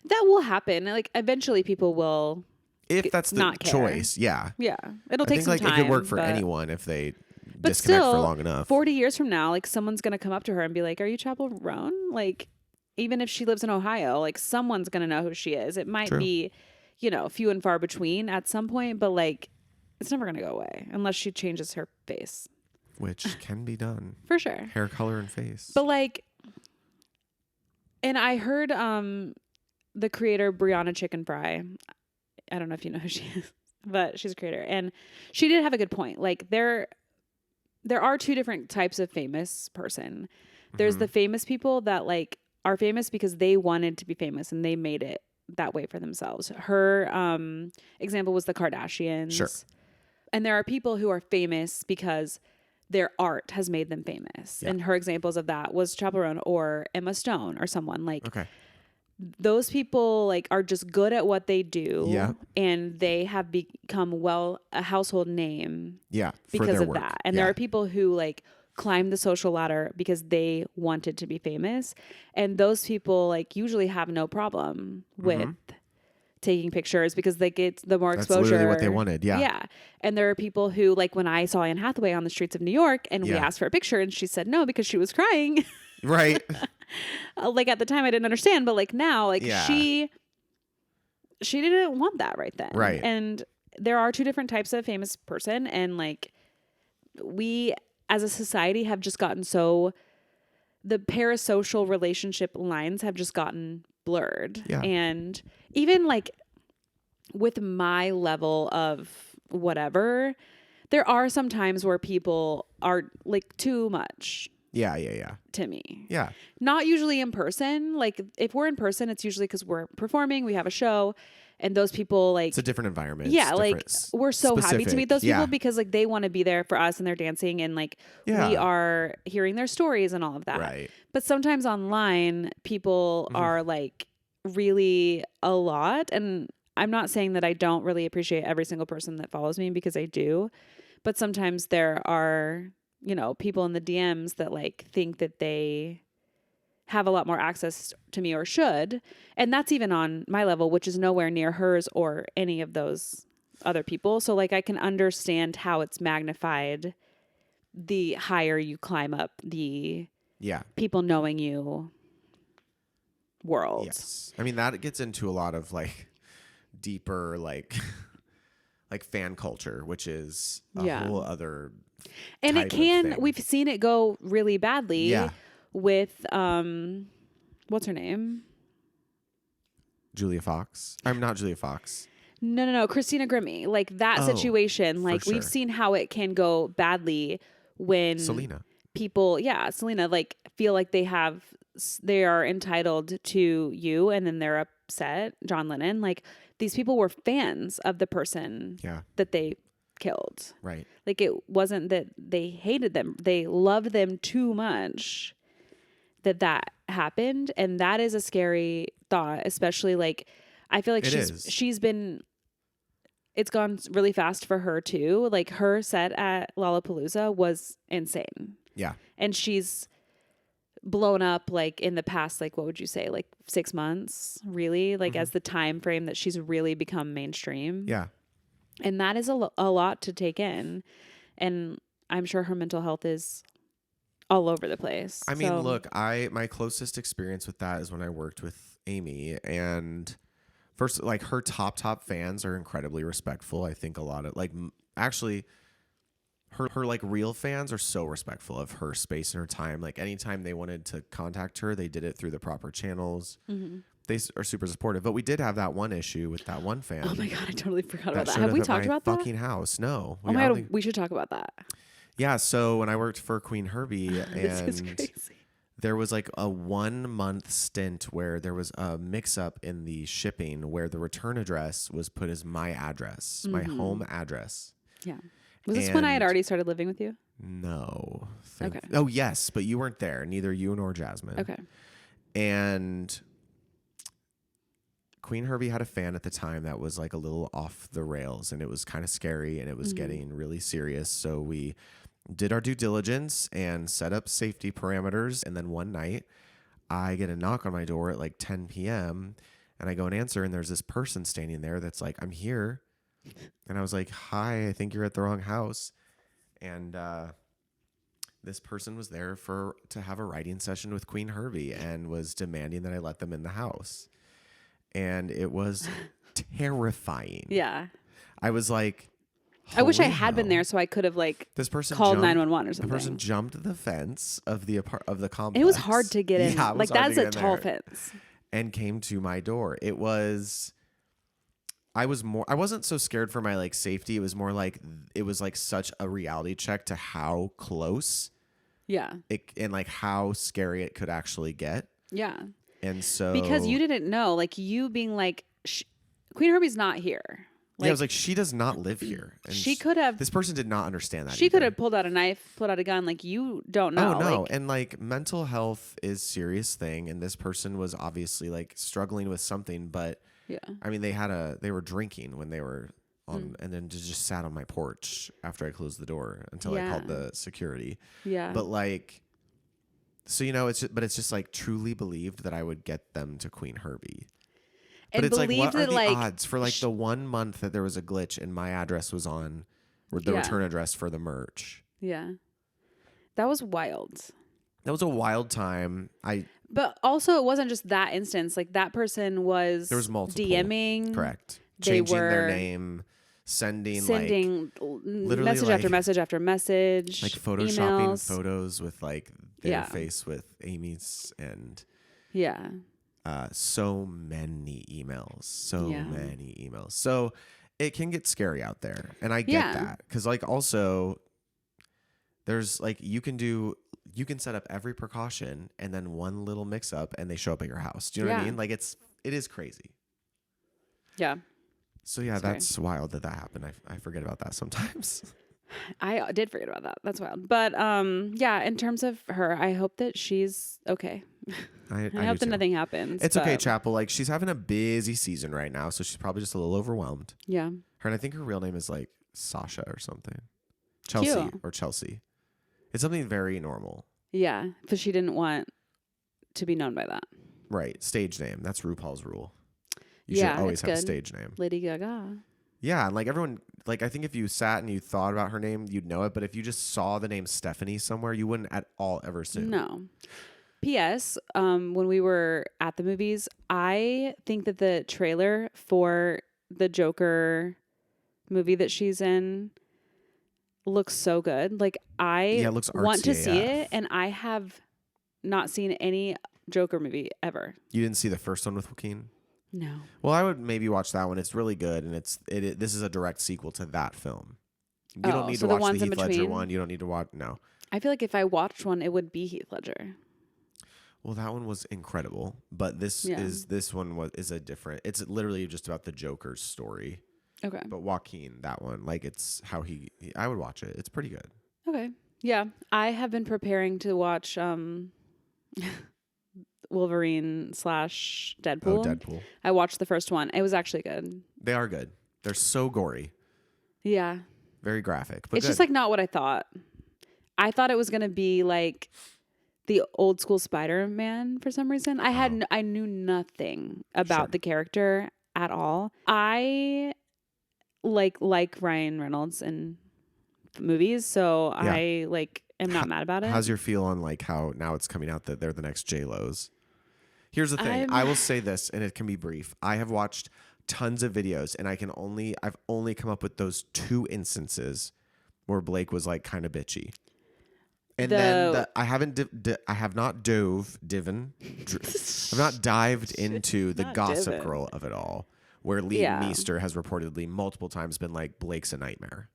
[SPEAKER 1] That will happen. Like eventually people will.
[SPEAKER 2] If that's the
[SPEAKER 1] not care.
[SPEAKER 2] choice. Yeah.
[SPEAKER 1] Yeah. It'll
[SPEAKER 2] I
[SPEAKER 1] take
[SPEAKER 2] think
[SPEAKER 1] some
[SPEAKER 2] like
[SPEAKER 1] time.
[SPEAKER 2] it could work for
[SPEAKER 1] but
[SPEAKER 2] anyone if they
[SPEAKER 1] But
[SPEAKER 2] disconnect
[SPEAKER 1] still,
[SPEAKER 2] for long enough.
[SPEAKER 1] 40 years from now, like someone's going to come up to her and be like, are you Chappell Roan? Like, even if she lives in Ohio, like someone's going to know who she is. It might
[SPEAKER 2] True.
[SPEAKER 1] be, you know, few and far between at some point, but like it's never going to go away unless she changes her face.
[SPEAKER 2] Which can be done.
[SPEAKER 1] For sure.
[SPEAKER 2] Hair color and face.
[SPEAKER 1] But like, and I heard the creator Brianna Chicken Fry. I don't know if you know who she is, but she's a creator. And she did have a good point. Like there are two different types of famous person. There's the famous people that like are famous because they wanted to be famous and they made it that way for themselves. Her example was the Kardashians.
[SPEAKER 2] Sure.
[SPEAKER 1] And there are people who are famous because their art has made them famous.
[SPEAKER 2] Yeah.
[SPEAKER 1] And her examples of that was Chappell Roan or Emma Stone or someone like
[SPEAKER 2] Okay.
[SPEAKER 1] those people like are just good at what they do.
[SPEAKER 2] Yeah.
[SPEAKER 1] And they have become a household name.
[SPEAKER 2] Yeah.
[SPEAKER 1] Because of
[SPEAKER 2] work.
[SPEAKER 1] that. And
[SPEAKER 2] yeah.
[SPEAKER 1] there are people who like climb the social ladder because they wanted to be famous. And those people like usually have no problem with taking pictures because they get the more
[SPEAKER 2] That's
[SPEAKER 1] exposure.
[SPEAKER 2] literally what they wanted. Yeah.
[SPEAKER 1] Yeah. And there are people who like when I saw Anne Hathaway on the streets of New York and we
[SPEAKER 2] Yeah.
[SPEAKER 1] asked for a picture and she said no because she was crying.
[SPEAKER 2] Right.
[SPEAKER 1] Like at the time I didn't understand, but like now like
[SPEAKER 2] Yeah.
[SPEAKER 1] she didn't want that right then.
[SPEAKER 2] Right.
[SPEAKER 1] And there are two different types of famous person, and like we as a society have just gotten so the parasocial relationship lines have just gotten blurred.
[SPEAKER 2] Yeah.
[SPEAKER 1] And even like with my level of whatever, there are some times where people are like too much
[SPEAKER 2] Yeah. Yeah. Yeah.
[SPEAKER 1] to me.
[SPEAKER 2] Yeah.
[SPEAKER 1] Not usually in person. Like if we're in person, it's usually because we're performing, we have a show, and those people like
[SPEAKER 2] It's a different environment.
[SPEAKER 1] yeah,
[SPEAKER 2] It's
[SPEAKER 1] like
[SPEAKER 2] different,
[SPEAKER 1] we're so happy to
[SPEAKER 2] specific.
[SPEAKER 1] meet those people
[SPEAKER 2] Yeah.
[SPEAKER 1] because like they want to be there for us and they're dancing and like
[SPEAKER 2] Yeah.
[SPEAKER 1] we are hearing their stories and all of that.
[SPEAKER 2] Right.
[SPEAKER 1] But sometimes online people are like really a lot, and I'm not saying that I don't really appreciate every single person that follows me because I do, but sometimes there are, you know, people in the DMs that like think that they have a lot more access to me or should. And that's even on my level, which is nowhere near hers or any of those other people. So like I can understand how it's magnified the higher you climb up the
[SPEAKER 2] Yeah.
[SPEAKER 1] people knowing you world.
[SPEAKER 2] Yes. I mean, that gets into a lot of like deeper, like, like fan culture, which is a
[SPEAKER 1] Yeah.
[SPEAKER 2] whole other.
[SPEAKER 1] And it
[SPEAKER 2] type of
[SPEAKER 1] can,
[SPEAKER 2] thing.
[SPEAKER 1] we've seen it go really badly
[SPEAKER 2] Yeah.
[SPEAKER 1] with, what's her name?
[SPEAKER 2] Julia Fox. I'm not Julia Fox.
[SPEAKER 1] No. Christina Grimmie. Like that
[SPEAKER 2] Oh,
[SPEAKER 1] situation, like
[SPEAKER 2] sure.
[SPEAKER 1] we've seen how it can go badly when
[SPEAKER 2] Selena.
[SPEAKER 1] people, Selena, like feel like they are entitled to you and then they're upset. John Lennon, like these people were fans of the person
[SPEAKER 2] Yeah.
[SPEAKER 1] that they killed.
[SPEAKER 2] Right.
[SPEAKER 1] Like it wasn't that they hated them. They loved them too much that happened. And that is a scary thought, especially like, I feel like it's gone really fast for her too. Like her set at Lollapalooza was insane.
[SPEAKER 2] Yeah.
[SPEAKER 1] And she's blown up like in the past, like what would you say, like 6 months, really, like as the time frame that she's really become mainstream.
[SPEAKER 2] Yeah.
[SPEAKER 1] And that is a lot to take in. And I'm sure her mental health is all over the place.
[SPEAKER 2] I mean, look, my closest experience with that is when I worked with Amy, and first, like, her top fans are incredibly respectful. I think a lot of like actually her like real fans are so respectful of her space and her time. Like anytime they wanted to contact her, they did it through the proper channels. They are super supportive. But we did have that one issue with that one fan.
[SPEAKER 1] Oh my God, I totally forgot about that.
[SPEAKER 2] showed
[SPEAKER 1] Have
[SPEAKER 2] up
[SPEAKER 1] we
[SPEAKER 2] at
[SPEAKER 1] talked
[SPEAKER 2] my
[SPEAKER 1] about that?
[SPEAKER 2] fucking house? No.
[SPEAKER 1] Oh my God, we should talk about that.
[SPEAKER 2] Yeah. So when I worked for Queen Herbie,
[SPEAKER 1] This is
[SPEAKER 2] and
[SPEAKER 1] crazy.
[SPEAKER 2] there was like a 1 month stint where there was a mix up in the shipping where the return address was put as my address, my home address.
[SPEAKER 1] Yeah. Was this when I had already started living with you?
[SPEAKER 2] No.
[SPEAKER 1] Okay.
[SPEAKER 2] Oh, yes, but you weren't there. Neither you nor Jasmine.
[SPEAKER 1] Okay.
[SPEAKER 2] And Queen Herbie had a fan at the time that was like a little off the rails, and it was kind of scary, and it was getting really serious. So we did our due diligence and set up safety parameters. And then one night I get a knock on my door at like 10 p.m. and I go and answer, and there's this person standing there that's like, I'm here. And I was like, hi, I think you're at the wrong house. And this person was there to have a writing session with Queen Herbie and was demanding that I let them in the house. And it was terrifying.
[SPEAKER 1] Yeah.
[SPEAKER 2] I was like,
[SPEAKER 1] I wish I had been there so I could have like
[SPEAKER 2] this person
[SPEAKER 1] called 911 or something.
[SPEAKER 2] The person jumped the fence of the complex.
[SPEAKER 1] It was hard to get in.
[SPEAKER 2] Yeah,
[SPEAKER 1] like that's a tall fence.
[SPEAKER 2] And came to my door. I wasn't so scared for my like safety. It was more like it was like such a reality check to how close.
[SPEAKER 1] Yeah.
[SPEAKER 2] And like how scary it could actually get.
[SPEAKER 1] Yeah.
[SPEAKER 2] And so
[SPEAKER 1] because you didn't know, like you being like, Queen Herbie's not here.
[SPEAKER 2] Like, I was like, she does not live here. And
[SPEAKER 1] she could have.
[SPEAKER 2] This person did not understand that.
[SPEAKER 1] She could have pulled out a knife, pulled out a gun. Like you don't know.
[SPEAKER 2] Oh no,
[SPEAKER 1] like,
[SPEAKER 2] and like mental health is a serious thing, and this person was obviously like struggling with something. But
[SPEAKER 1] yeah,
[SPEAKER 2] I mean, they were drinking when they were on, and then just sat on my porch after I closed the door until I called the security.
[SPEAKER 1] Yeah,
[SPEAKER 2] but like, so it's just like truly believed that I would get them to Queen Herbie. But it's like, what are the odds for like the 1 month that there was a glitch and my address was on the return address for the merch?
[SPEAKER 1] Yeah. That was wild.
[SPEAKER 2] That was a wild time.
[SPEAKER 1] But also it wasn't just that instance. Like that person was
[SPEAKER 2] there was multiple
[SPEAKER 1] DMing.
[SPEAKER 2] Correct. Changing their name, sending like
[SPEAKER 1] message after message after message.
[SPEAKER 2] Like photoshopping
[SPEAKER 1] emails.
[SPEAKER 2] photos with like their face with Amy's and so many emails. So it can get scary out there. And I get that. Because like also there's like you can set up every precaution and then one little mix up and they show up at your house. Do you know what I mean? Like it is crazy.
[SPEAKER 1] Yeah.
[SPEAKER 2] So that's wild that happened. I forget about that sometimes.
[SPEAKER 1] I did forget about that. That's wild. But in terms of her, I hope that she's okay. I hope that nothing happens.
[SPEAKER 2] It's okay, Chappell. Like she's having a busy season right now, so she's probably just a little overwhelmed.
[SPEAKER 1] Yeah.
[SPEAKER 2] And I think her real name is like Sasha or something. Chelsea. It's something very normal.
[SPEAKER 1] Yeah, but she didn't want to be known by that.
[SPEAKER 2] Right. Stage name. That's RuPaul's rule. You should always have a stage name.
[SPEAKER 1] Lady Gaga.
[SPEAKER 2] Yeah, and like everyone, like I think if you sat and you thought about her name, you'd know it. But if you just saw the name Stephanie somewhere, you wouldn't at all ever assume.
[SPEAKER 1] No. P.S. When we were at the movies, I think that the trailer for the Joker movie that she's in looks so good. Like I
[SPEAKER 2] it looks artsy
[SPEAKER 1] want to see
[SPEAKER 2] AF.
[SPEAKER 1] it, and I have not seen any Joker movie ever.
[SPEAKER 2] You didn't see the first one with Joaquin?
[SPEAKER 1] No.
[SPEAKER 2] Well, I would maybe watch that one. It's really good, and this is a direct sequel to that film. You don't need to watch the Heath Ledger one. You don't need to watch. No.
[SPEAKER 1] I feel like if I watched one, it would be Heath Ledger.
[SPEAKER 2] Well, that one was incredible, but this one is a different. It's literally just about the Joker's story.
[SPEAKER 1] Okay.
[SPEAKER 2] But Joaquin, that one, like it's how I would watch it. It's pretty good.
[SPEAKER 1] Okay. Yeah, I have been preparing to watch Wolverine / Deadpool.
[SPEAKER 2] Oh, Deadpool.
[SPEAKER 1] I watched the first one. It was actually good.
[SPEAKER 2] They are good. They're so gory.
[SPEAKER 1] Yeah.
[SPEAKER 2] Very graphic. But
[SPEAKER 1] it's just like not what I thought. I thought it was going to be like the old school Spider-Man for some reason. I knew nothing about
[SPEAKER 2] Sure.
[SPEAKER 1] the character at all. I like Ryan Reynolds in movies, so
[SPEAKER 2] Yeah.
[SPEAKER 1] I am not mad about it.
[SPEAKER 2] How's your feel on like how now it's coming out that they're the next J-Lo's? Here's the thing.
[SPEAKER 1] I'm
[SPEAKER 2] I will say this, and it can be brief. I have watched tons of videos, and I've only come up with those 2 instances where Blake was like kind of bitchy. And then I have not I've not dived into the
[SPEAKER 1] Not
[SPEAKER 2] Gossip
[SPEAKER 1] divin'.
[SPEAKER 2] Girl of it all, where Liam
[SPEAKER 1] Yeah.
[SPEAKER 2] Meester has reportedly multiple times been like, Blake's a nightmare.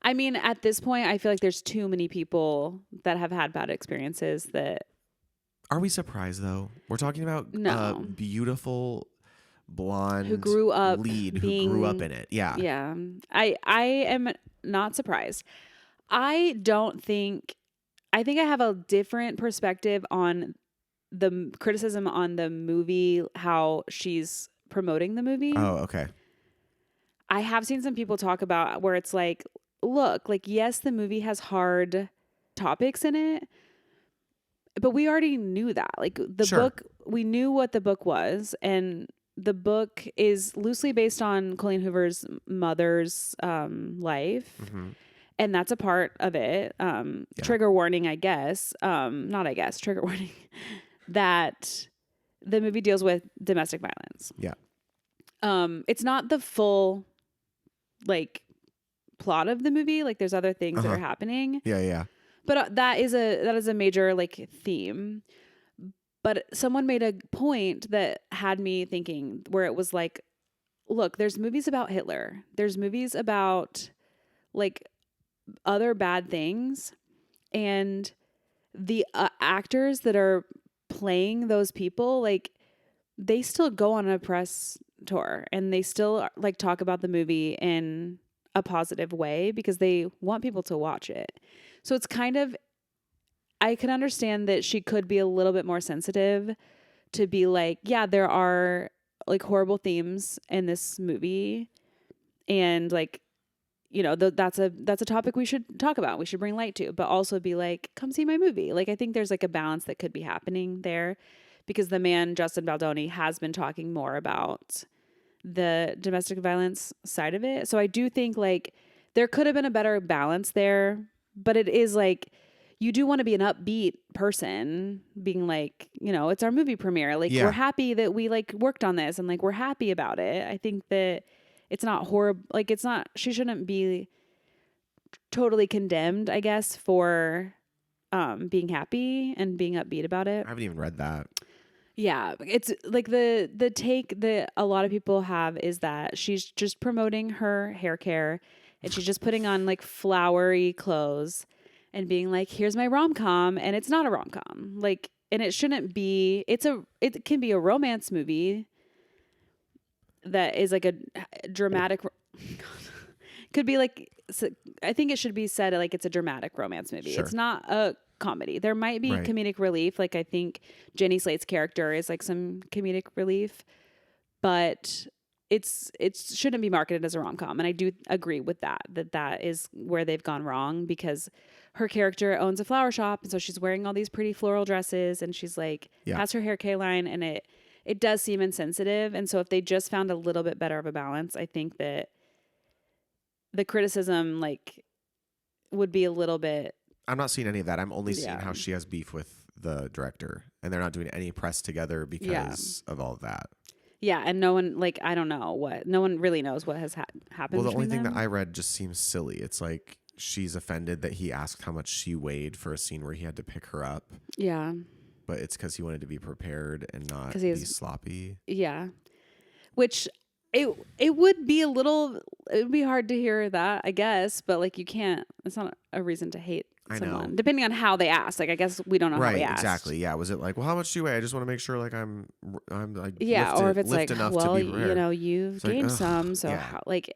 [SPEAKER 1] I mean, at this point, I feel like there's too many people that have had bad experiences that
[SPEAKER 2] Are we surprised though? We're talking about a
[SPEAKER 1] No.
[SPEAKER 2] beautiful blonde
[SPEAKER 1] who grew up
[SPEAKER 2] lead who
[SPEAKER 1] being,
[SPEAKER 2] grew up in it. Yeah.
[SPEAKER 1] Yeah. I am not surprised. I think I have a different perspective on the criticism on the movie, how she's promoting the movie.
[SPEAKER 2] Oh, okay.
[SPEAKER 1] I have seen some people talk about where it's like, look, like, yes, the movie has hard topics in it, but we already knew that. Like, the
[SPEAKER 2] Sure.
[SPEAKER 1] book, we knew what the book was, and the book is loosely based on Colleen Hoover's mother's life.
[SPEAKER 2] Mm-hmm.
[SPEAKER 1] And that's a part of it. Trigger warning, I guess. Not I guess, trigger warning. That the movie deals with domestic violence.
[SPEAKER 2] Yeah.
[SPEAKER 1] It's not the full, like, plot of the movie. Like, there's other things that are happening.
[SPEAKER 2] Yeah, yeah.
[SPEAKER 1] But that is a major, like, theme. But someone made a point that had me thinking, where it was like, look, there's movies about Hitler. There's movies about, like, other bad things, and the actors that are playing those people, like, they still go on a press tour and they still like talk about the movie in a positive way because they want people to watch it. So it's kind of, I can understand that she could be a little bit more sensitive to be like, yeah, there are like horrible themes in this movie, and like, you know, that's a topic we should talk about. We should bring light to, but also be like, come see my movie. Like, I think there's like a balance that could be happening there, because the man, Justin Baldoni, has been talking more about the domestic violence side of it. So I do think like there could have been a better balance there, but it is like, you do want to be an upbeat person being like, you know, it's our movie premiere. Like, we're happy that we like worked on this and like, we're happy about it. I think that it's not horrible. Like, it's not, she shouldn't be totally condemned, I guess, for being happy and being upbeat about it.
[SPEAKER 2] I haven't even read that.
[SPEAKER 1] Yeah. It's like the take that a lot of people have is that she's just promoting her hair care and she's just putting on like flowery clothes and being like, here's my rom-com. And it's not a rom-com. Like, and it shouldn't be, it can be a romance movie that is like a dramatic, could be like, I think it should be said like it's a dramatic romance movie.
[SPEAKER 2] Sure.
[SPEAKER 1] It's not a comedy. There might be comedic relief. Like, I think Jenny Slate's character is like some comedic relief, but it shouldn't be marketed as a rom-com. And I do agree with that is where they've gone wrong, because her character owns a flower shop. And so she's wearing all these pretty floral dresses and she's like, has her hair K line, and it does seem insensitive. And so if they just found a little bit better of a balance, I think that the criticism like would be a little bit.
[SPEAKER 2] I'm not seeing any of that. I'm only seeing how she has beef with the director, and they're not doing any press together because of all of that.
[SPEAKER 1] Yeah, and no one, like, I don't know what, no one really knows what has happened.
[SPEAKER 2] Well, the only thing that I read just seems silly. It's like she's offended that he asked how much she weighed for a scene where he had to pick her up.
[SPEAKER 1] Yeah.
[SPEAKER 2] But it's because he wanted to be prepared and not be sloppy.
[SPEAKER 1] Yeah. Which it would be it would be hard to hear that, I guess, but like, you can't, it's not a reason to hate someone. Depending on how they asked. Like, I guess we don't know how they asked.
[SPEAKER 2] Exactly. Yeah. Was it like, well, how much do you weigh? I just want to make sure like I'm like
[SPEAKER 1] or if it's like, well,
[SPEAKER 2] to be prepared.
[SPEAKER 1] You know, you've gained some, so how, like,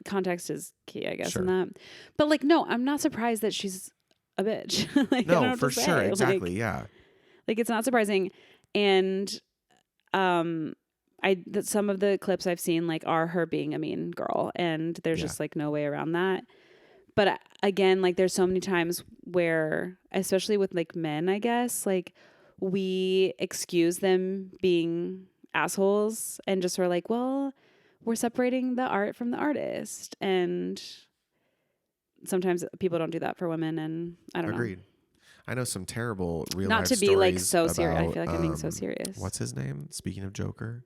[SPEAKER 1] context is key, I guess, in that. But like, no, I'm not surprised that she's a bitch. Like,
[SPEAKER 2] no, for sure. Exactly.
[SPEAKER 1] Like,
[SPEAKER 2] yeah.
[SPEAKER 1] Like, it's not surprising. And some of the clips I've seen like are her being a mean girl, and there's just like no way around that. But again, like there's so many times where, especially with like men, I guess, like we excuse them being assholes and just are like, well, we're separating the art from the artist. And sometimes people don't do that for women. And I don't
[SPEAKER 2] Agreed.
[SPEAKER 1] know.
[SPEAKER 2] I know some terrible real
[SPEAKER 1] Not
[SPEAKER 2] life
[SPEAKER 1] to
[SPEAKER 2] stories
[SPEAKER 1] be like so
[SPEAKER 2] about,
[SPEAKER 1] serious. I feel like I'm being so serious.
[SPEAKER 2] What's his name? Speaking of Joker.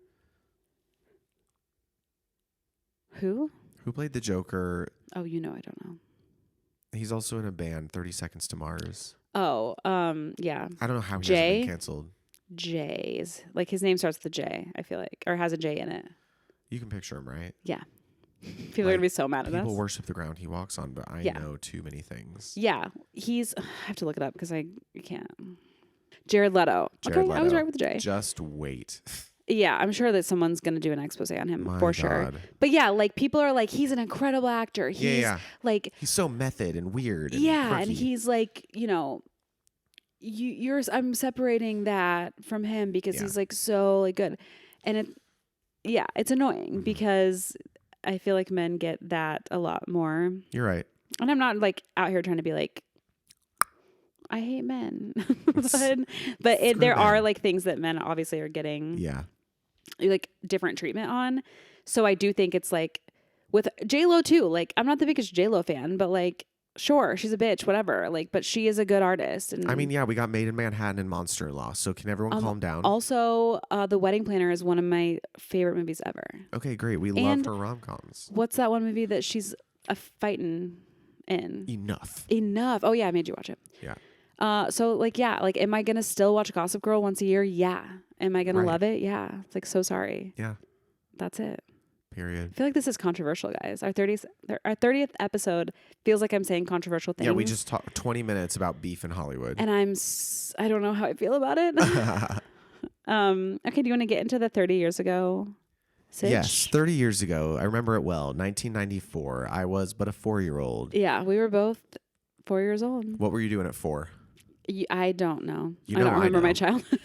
[SPEAKER 1] Who?
[SPEAKER 2] Who played the Joker?
[SPEAKER 1] Oh, I don't know.
[SPEAKER 2] He's also in a band, 30 Seconds to Mars.
[SPEAKER 1] Oh, yeah.
[SPEAKER 2] I don't know how he hasn't
[SPEAKER 1] Jay?
[SPEAKER 2] been canceled.
[SPEAKER 1] Jay's. Like his name starts with a J, I feel like. Or has a J in it.
[SPEAKER 2] You can picture him, right?
[SPEAKER 1] Yeah. People are going to be so mad at us.
[SPEAKER 2] People worship the ground he walks on, but I know too many things.
[SPEAKER 1] Yeah. I have to look it up because I can't. Jared Leto.
[SPEAKER 2] Jared Leto.
[SPEAKER 1] I was right with the J.
[SPEAKER 2] Just wait.
[SPEAKER 1] Yeah, I'm sure that someone's going to do an expose on him
[SPEAKER 2] My
[SPEAKER 1] for sure.
[SPEAKER 2] God.
[SPEAKER 1] But yeah, like people are like, he's an incredible actor. He's like,
[SPEAKER 2] he's so method and weird. And
[SPEAKER 1] yeah.
[SPEAKER 2] quirky.
[SPEAKER 1] And he's like, I'm separating that from him because he's like so like good. And it's annoying because I feel like men get that a lot more.
[SPEAKER 2] You're right.
[SPEAKER 1] And I'm not like out here trying to be like, I hate men. but there are like things that men obviously are getting like different treatment on. So I do think it's like with J-Lo too. Like I'm not the biggest J-Lo fan, but like sure, she's a bitch, whatever. Like, but she is a good artist. And
[SPEAKER 2] I mean, we got Made in Manhattan and Monster-in-Law. So can everyone calm down?
[SPEAKER 1] Also, The Wedding Planner is one of my favorite movies ever.
[SPEAKER 2] Okay, great. We love her rom-coms.
[SPEAKER 1] What's that one movie that she's a fighting in? Enough. Oh yeah, I made you watch it.
[SPEAKER 2] Yeah.
[SPEAKER 1] So like, like, am I going to still watch Gossip Girl once a year? Yeah. Am I going to love it? Yeah. It's like, so sorry.
[SPEAKER 2] Yeah.
[SPEAKER 1] That's it.
[SPEAKER 2] Period.
[SPEAKER 1] I feel like this is controversial, guys. Our 30th episode feels like I'm saying controversial things.
[SPEAKER 2] Yeah, we just talked 20 minutes about beef in Hollywood.
[SPEAKER 1] And I don't know how I feel about it. Okay, do you want to get into the 30 years ago? Sitch?
[SPEAKER 2] Yes, 30 years ago. I remember it well. 1994. I was but a 4-year-old.
[SPEAKER 1] Yeah, we were both 4 years old.
[SPEAKER 2] What were you doing at 4?
[SPEAKER 1] I don't know. I don't remember my childhood.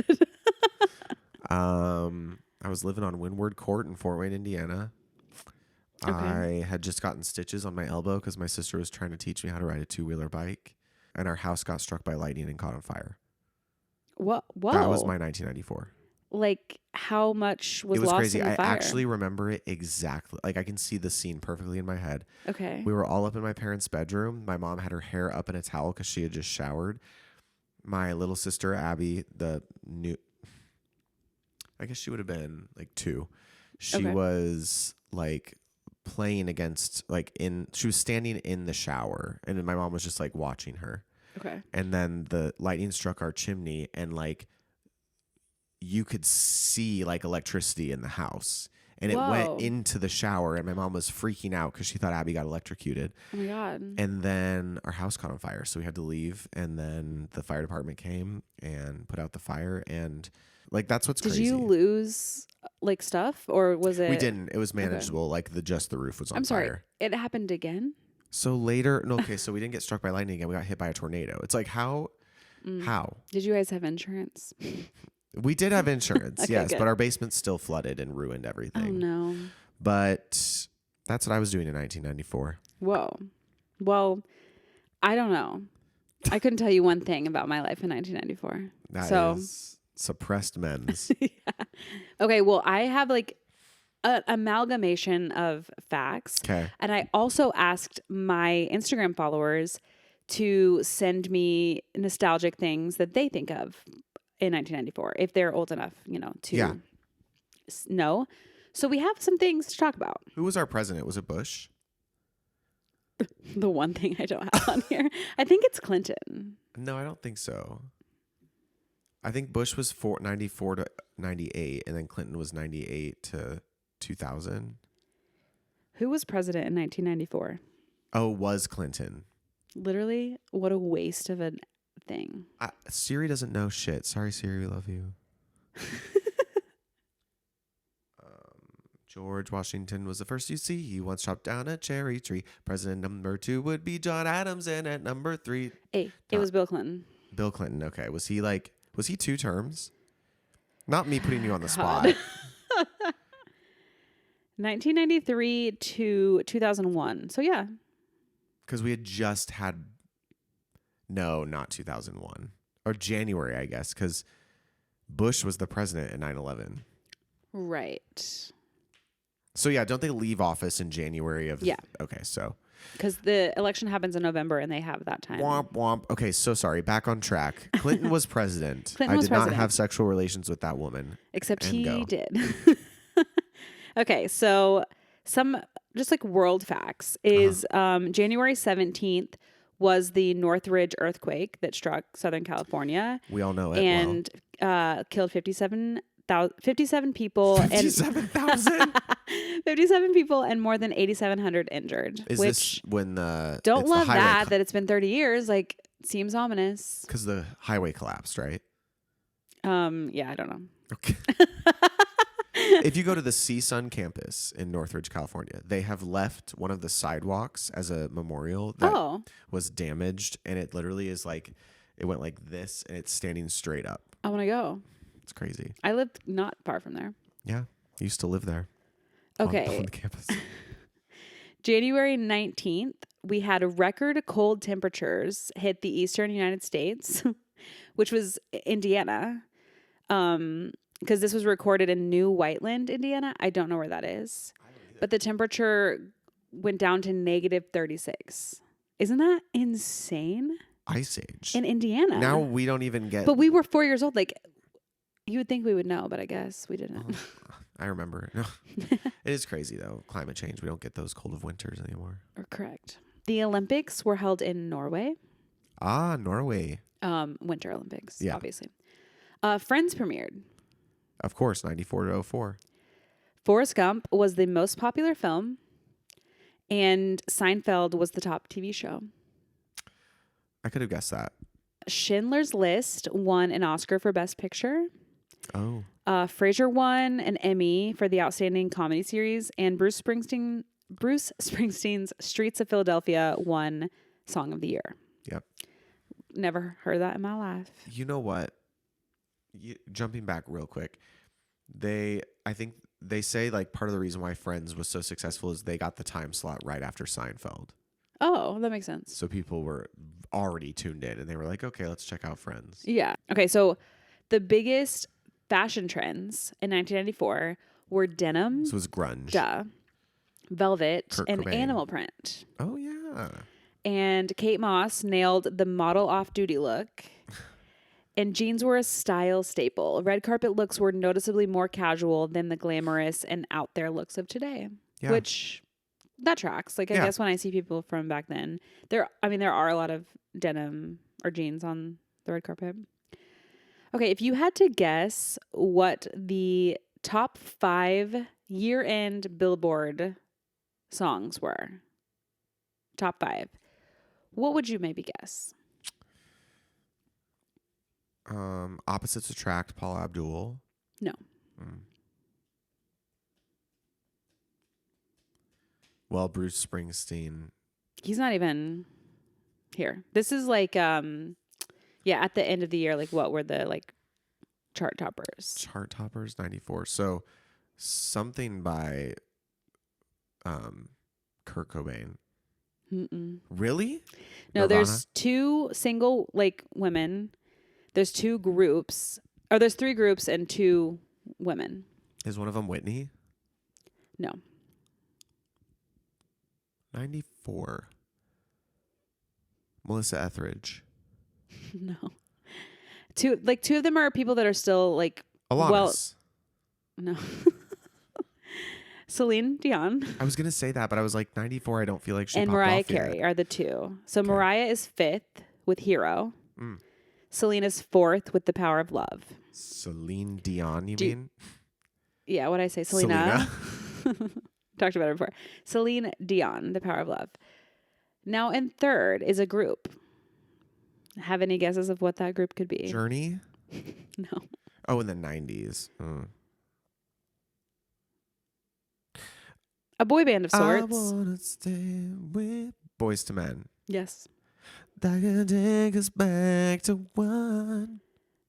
[SPEAKER 2] I was living on Windward Court in Fort Wayne, Indiana. Okay. I had just gotten stitches on my elbow because my sister was trying to teach me how to ride a 2-wheeler bike, and our house got struck by lightning and caught on fire.
[SPEAKER 1] Whoa.
[SPEAKER 2] That was my 1994.
[SPEAKER 1] Like, how much was lost? It was
[SPEAKER 2] crazy.
[SPEAKER 1] In the fire?
[SPEAKER 2] I actually remember it exactly. Like, I can see the scene perfectly in my head.
[SPEAKER 1] Okay.
[SPEAKER 2] We were all up in my parents' bedroom. My mom had her hair up in a towel because she had just showered. My little sister, Abby, I guess she would have been like 2. She was like playing against, she was standing in the shower, and then my mom was just like watching her.
[SPEAKER 1] Okay.
[SPEAKER 2] And then the lightning struck our chimney, and like you could see like electricity in the house, and it went into the shower, and my mom was freaking out because she thought Abby got electrocuted.
[SPEAKER 1] Oh my God.
[SPEAKER 2] And then our house caught on fire, so we had to leave, and then the fire department came and put out the fire, and like that's what's crazy.
[SPEAKER 1] Did you lose like stuff, or was it?
[SPEAKER 2] We didn't. It was manageable. Okay. Like just the roof was on fire. I'm sorry.
[SPEAKER 1] It happened again?
[SPEAKER 2] So later, so we didn't get struck by lightning again. We got hit by a tornado. It's like how? How?
[SPEAKER 1] Did you guys have insurance?
[SPEAKER 2] We did have insurance,
[SPEAKER 1] Okay,
[SPEAKER 2] yes,
[SPEAKER 1] good.
[SPEAKER 2] but our basement still flooded and ruined everything.
[SPEAKER 1] Oh no.
[SPEAKER 2] But that's what I was doing in 1994.
[SPEAKER 1] Whoa. Well, I don't know. I couldn't tell you one thing about my life in 1994.
[SPEAKER 2] That is suppressed men's.
[SPEAKER 1] Yeah. Okay, well, I have like an amalgamation of facts.
[SPEAKER 2] Okay.
[SPEAKER 1] And I also asked my Instagram followers to send me nostalgic things that they think of in 1994, if they're old enough, to know. So we have some things to talk about.
[SPEAKER 2] Who was our president? Was it Bush?
[SPEAKER 1] The one thing I don't have on here. I think it's Clinton.
[SPEAKER 2] No, I don't think so. I think Bush was 94 to 98, and then Clinton was 98 to 2000.
[SPEAKER 1] Who was president in 1994?
[SPEAKER 2] Oh, was Clinton.
[SPEAKER 1] Literally, what a waste of a thing.
[SPEAKER 2] Siri doesn't know shit. Sorry, Siri, we love you. George Washington was the first you see. He once chopped down a cherry tree. President number 2 would be John Adams, and at number 3...
[SPEAKER 1] Hey, it was Bill Clinton.
[SPEAKER 2] Bill Clinton, okay. Was he 2 terms? Not me putting you on the spot.
[SPEAKER 1] 1993 to 2001. So yeah.
[SPEAKER 2] Because we had just had, no, not 2001. Or January, I guess, because Bush was the president in 9/11.
[SPEAKER 1] Right.
[SPEAKER 2] So, yeah, don't they leave office in January of...
[SPEAKER 1] Yeah.
[SPEAKER 2] Okay, so...
[SPEAKER 1] Because the election happens in November and they have that time.
[SPEAKER 2] Womp, womp. Okay, so sorry. Back on track. Clinton was president.
[SPEAKER 1] Clinton was
[SPEAKER 2] I did not
[SPEAKER 1] president.
[SPEAKER 2] have sexual relations with that woman.
[SPEAKER 1] Except
[SPEAKER 2] And
[SPEAKER 1] he
[SPEAKER 2] go.
[SPEAKER 1] did. Okay, so some just like world facts is January 17th was the Northridge earthquake that struck Southern California.
[SPEAKER 2] We all know it.
[SPEAKER 1] And killed 57 people.
[SPEAKER 2] 57,000?
[SPEAKER 1] 57 people and more than 8,700 injured.
[SPEAKER 2] Is this when the...
[SPEAKER 1] Don't
[SPEAKER 2] it's
[SPEAKER 1] love
[SPEAKER 2] the
[SPEAKER 1] that it's been 30 years. Like, seems ominous.
[SPEAKER 2] Because the highway collapsed, right?
[SPEAKER 1] Yeah, I don't know.
[SPEAKER 2] Okay. If you go to the CSUN campus in Northridge, California, they have left one of the sidewalks as a memorial that was damaged. And it literally is like, it went like this and it's standing straight up.
[SPEAKER 1] I want to go.
[SPEAKER 2] It's crazy.
[SPEAKER 1] I lived not far from there.
[SPEAKER 2] Yeah. I used to live there.
[SPEAKER 1] Okay.
[SPEAKER 2] On the campus.
[SPEAKER 1] January 19th, we had record cold temperatures hit the eastern United States, which was Indiana. Because this was recorded in New Whiteland, Indiana. I don't know where that is. But the temperature went down to negative 36. Isn't that insane?
[SPEAKER 2] Ice Age.
[SPEAKER 1] In Indiana.
[SPEAKER 2] Now we don't even get...
[SPEAKER 1] But we were 4 years old. Like, you would think we would know, but I guess we didn't.
[SPEAKER 2] Oh, I remember. No. It is crazy, though. Climate change. We don't get those cold of winters anymore.
[SPEAKER 1] Correct. The Olympics were held in Norway.
[SPEAKER 2] Ah, Norway.
[SPEAKER 1] Winter Olympics,
[SPEAKER 2] Yeah.
[SPEAKER 1] obviously. Friends premiered.
[SPEAKER 2] Of course, 94 to 04.
[SPEAKER 1] Forrest Gump was the most popular film, and Seinfeld was the top TV show.
[SPEAKER 2] I could have guessed that.
[SPEAKER 1] Schindler's List won an Oscar for Best Picture.
[SPEAKER 2] Oh.
[SPEAKER 1] Frasier won an Emmy for the Outstanding Comedy Series, and Bruce Springsteen's Streets of Philadelphia won Song of the Year.
[SPEAKER 2] Yep.
[SPEAKER 1] Never heard that in my life.
[SPEAKER 2] You know what? Jumping back real quick, I think they say like part of the reason why Friends was so successful is they got the time slot right after Seinfeld.
[SPEAKER 1] Oh, that makes sense.
[SPEAKER 2] So people were already tuned in and they were like, okay, let's check out Friends.
[SPEAKER 1] Yeah. Okay, so the biggest fashion trends in 1994 were denim.
[SPEAKER 2] So it was grunge.
[SPEAKER 1] Duh. Velvet
[SPEAKER 2] Kurt
[SPEAKER 1] and
[SPEAKER 2] Cobain.
[SPEAKER 1] animal print.
[SPEAKER 2] Oh, yeah.
[SPEAKER 1] And Kate Moss nailed the model off-duty look. And jeans were a style staple. Red carpet looks were noticeably more casual than the glamorous and out there looks of today.
[SPEAKER 2] Yeah.
[SPEAKER 1] Which, that tracks. Like, I guess when I see people from back then, there are a lot of denim or jeans on the red carpet. Okay, if you had to guess what the top 5 year-end Billboard songs were, top 5, what would you maybe guess?
[SPEAKER 2] Opposites Attract, Paula Abdul.
[SPEAKER 1] No.
[SPEAKER 2] Well, Bruce Springsteen.
[SPEAKER 1] He's not even here. This is like, at the end of the year, like what were the like chart toppers?
[SPEAKER 2] Chart toppers, 94. So something by Kurt Cobain.
[SPEAKER 1] Mm-mm.
[SPEAKER 2] Really?
[SPEAKER 1] No,
[SPEAKER 2] Nirvana?
[SPEAKER 1] There's 2 single like women. There's 2 groups, or there's 3 groups and 2 women.
[SPEAKER 2] Is one of them Whitney?
[SPEAKER 1] No.
[SPEAKER 2] 94. Melissa Etheridge.
[SPEAKER 1] No. 2 of them are people that are still like
[SPEAKER 2] Alanis.
[SPEAKER 1] well, no. Celine Dion
[SPEAKER 2] I was going to say that, but I was like 94. I don't feel like she
[SPEAKER 1] and
[SPEAKER 2] popped
[SPEAKER 1] Mariah
[SPEAKER 2] off yet.
[SPEAKER 1] Carey are the 2. So
[SPEAKER 2] Okay.
[SPEAKER 1] Mariah is 5th with Hero. Celine is 4th with The Power of Love.
[SPEAKER 2] Celine Dion, you mean?
[SPEAKER 1] Yeah, what'd I say? Selena. Talked about it before. Celine Dion, The Power of Love. Now in 3rd is a group. Have any guesses of what that group could be?
[SPEAKER 2] Journey?
[SPEAKER 1] No.
[SPEAKER 2] Oh, in the 90s.
[SPEAKER 1] A boy band of sorts.
[SPEAKER 2] I wanna stay with Boys to Men.
[SPEAKER 1] Yes.
[SPEAKER 2] That can take us back to one.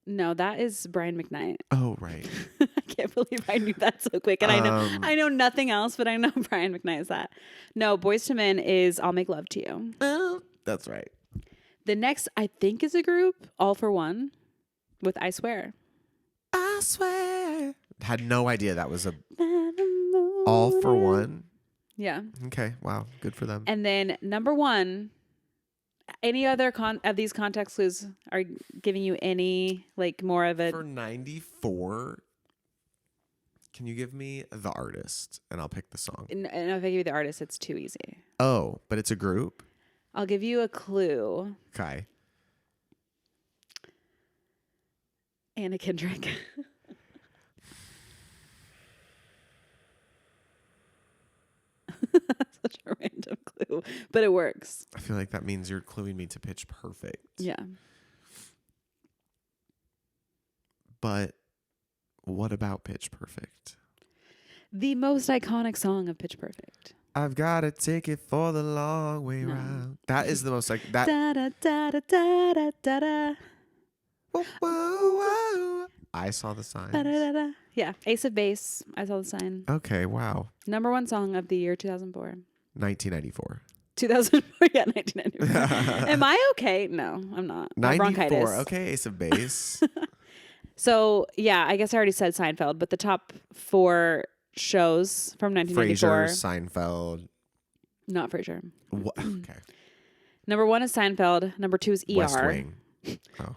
[SPEAKER 1] No, that is Brian McKnight.
[SPEAKER 2] Oh, right.
[SPEAKER 1] I can't believe I knew that so quick. And I know nothing else, but I know Brian McKnight is that. No, Boyz II Men is I'll Make Love to You.
[SPEAKER 2] That's right.
[SPEAKER 1] The next, I think, is a group, All for One, with I Swear.
[SPEAKER 2] I swear. Had no idea that was a All for One.
[SPEAKER 1] Yeah.
[SPEAKER 2] Okay. Wow. Good for them.
[SPEAKER 1] And then number one, any other of these context clues are giving you any like more of a
[SPEAKER 2] For 94, can you give me the artist and I'll pick the song?
[SPEAKER 1] And if I give you the artist, it's too easy.
[SPEAKER 2] Oh, but it's a group?
[SPEAKER 1] I'll give you a clue.
[SPEAKER 2] Okay.
[SPEAKER 1] Anna Kendrick. Such a random clue, but it works.
[SPEAKER 2] I feel like that means you're cluing me to Pitch Perfect.
[SPEAKER 1] Yeah.
[SPEAKER 2] But what about Pitch Perfect?
[SPEAKER 1] The most iconic song of Pitch Perfect.
[SPEAKER 2] I've got a ticket for the long way round. That is the most like that.
[SPEAKER 1] Da da da da da da da da.
[SPEAKER 2] Whoa, whoa, whoa. I saw the signs.
[SPEAKER 1] Da-da-da-da. Yeah, Ace of Base. I saw the sign.
[SPEAKER 2] Okay, wow.
[SPEAKER 1] Number one song of the year 2004.
[SPEAKER 2] 1994.
[SPEAKER 1] 2004, yeah, 1994. Am I okay? No, I'm not.
[SPEAKER 2] 94.
[SPEAKER 1] Bronchitis.
[SPEAKER 2] Okay, Ace of Base.
[SPEAKER 1] So yeah, I guess I already said Seinfeld, but the top 4 shows from 1994.
[SPEAKER 2] Frasier, Seinfeld.
[SPEAKER 1] Not Frasier.
[SPEAKER 2] Okay.
[SPEAKER 1] Number 1 is Seinfeld. Number 2 is ER.
[SPEAKER 2] West Wing. Oh.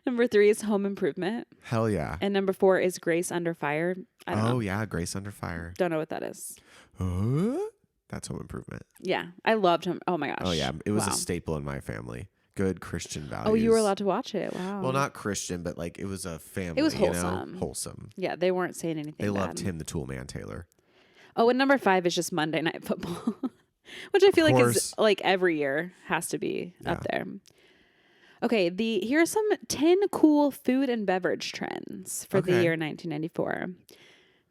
[SPEAKER 1] Number 3 is Home Improvement.
[SPEAKER 2] Hell yeah.
[SPEAKER 1] And number 4 is Grace Under Fire. I don't know.
[SPEAKER 2] Yeah, Grace Under Fire.
[SPEAKER 1] Don't know what that is.
[SPEAKER 2] That's Home Improvement.
[SPEAKER 1] Yeah, I loved him. Oh my gosh.
[SPEAKER 2] Oh yeah, it was a staple in my family. Good Christian values.
[SPEAKER 1] Oh, you were allowed to watch it. Wow.
[SPEAKER 2] Well, not Christian, but like it was a family.
[SPEAKER 1] It was wholesome.
[SPEAKER 2] You know? Wholesome.
[SPEAKER 1] Yeah, they weren't saying anything.
[SPEAKER 2] They
[SPEAKER 1] bad.
[SPEAKER 2] loved Tim the Tool Man Taylor.
[SPEAKER 1] Oh, and number 5 is just Monday Night Football, which I feel like is like every year has to be up there. Okay, here are some 10 cool food and beverage trends for the year 1994.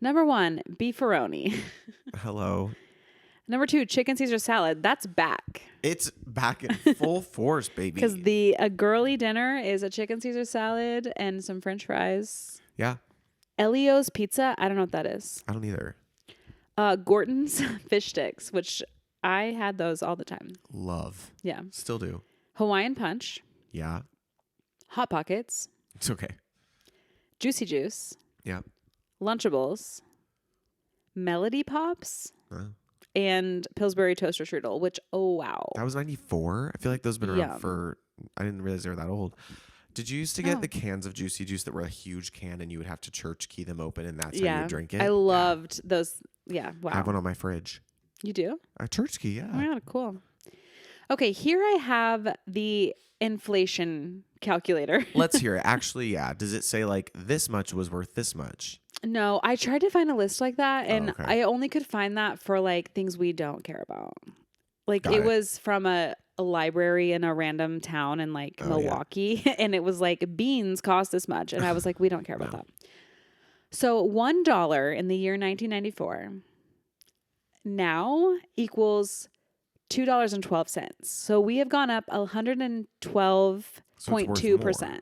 [SPEAKER 1] Number 1, beefaroni.
[SPEAKER 2] Hello.
[SPEAKER 1] Number 2, chicken Caesar salad. That's back.
[SPEAKER 2] It's back in full force, baby.
[SPEAKER 1] Because a girly dinner is a chicken Caesar salad and some French fries.
[SPEAKER 2] Yeah.
[SPEAKER 1] Elio's pizza. I don't know what that is.
[SPEAKER 2] I don't either.
[SPEAKER 1] Gorton's fish sticks, which I had those all the time.
[SPEAKER 2] Love.
[SPEAKER 1] Yeah.
[SPEAKER 2] Still do.
[SPEAKER 1] Hawaiian punch.
[SPEAKER 2] Yeah.
[SPEAKER 1] Hot Pockets.
[SPEAKER 2] It's okay.
[SPEAKER 1] Juicy Juice.
[SPEAKER 2] Yeah.
[SPEAKER 1] Lunchables. Melody Pops. And Pillsbury Toaster Strudel, which, oh, wow.
[SPEAKER 2] That was 94? I feel like those have been around for, I didn't realize they were that old. Did you used to get the cans of Juicy Juice that were a huge can and you would have to church key them open and that's how you would drink it?
[SPEAKER 1] I loved those. Yeah, wow.
[SPEAKER 2] I have one on my fridge.
[SPEAKER 1] You do?
[SPEAKER 2] A church key, yeah.
[SPEAKER 1] Oh, my God, cool. Okay, here I have the inflation calculator.
[SPEAKER 2] Let's hear it. Actually, yeah. Does it say like this much was worth this much?
[SPEAKER 1] No, I tried to find a list like that, and
[SPEAKER 2] okay.
[SPEAKER 1] I only could find that for like things we don't care about. Like it was from a library in a random town in like Milwaukee, and it was like beans cost this much, and I was like, we don't care about that. So $1 in the year 1994 now equals $2.12. So we have gone up 112.2%.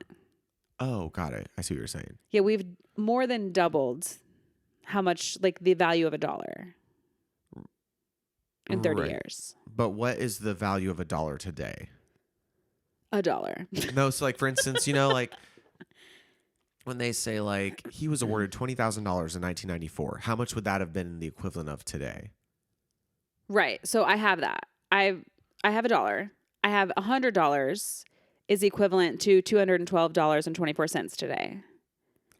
[SPEAKER 2] Oh, got it. I see what you're saying.
[SPEAKER 1] Yeah, we've more than doubled how much, like the value of $1 in 30 years.
[SPEAKER 2] But what is the value of $1 today?
[SPEAKER 1] $1.
[SPEAKER 2] No, so like for instance, you know, like when they say like he was awarded $20,000 in 1994, how much would that have been the equivalent of today?
[SPEAKER 1] Right. So I have that. I have $1. I have $100 is equivalent to $212.24 today.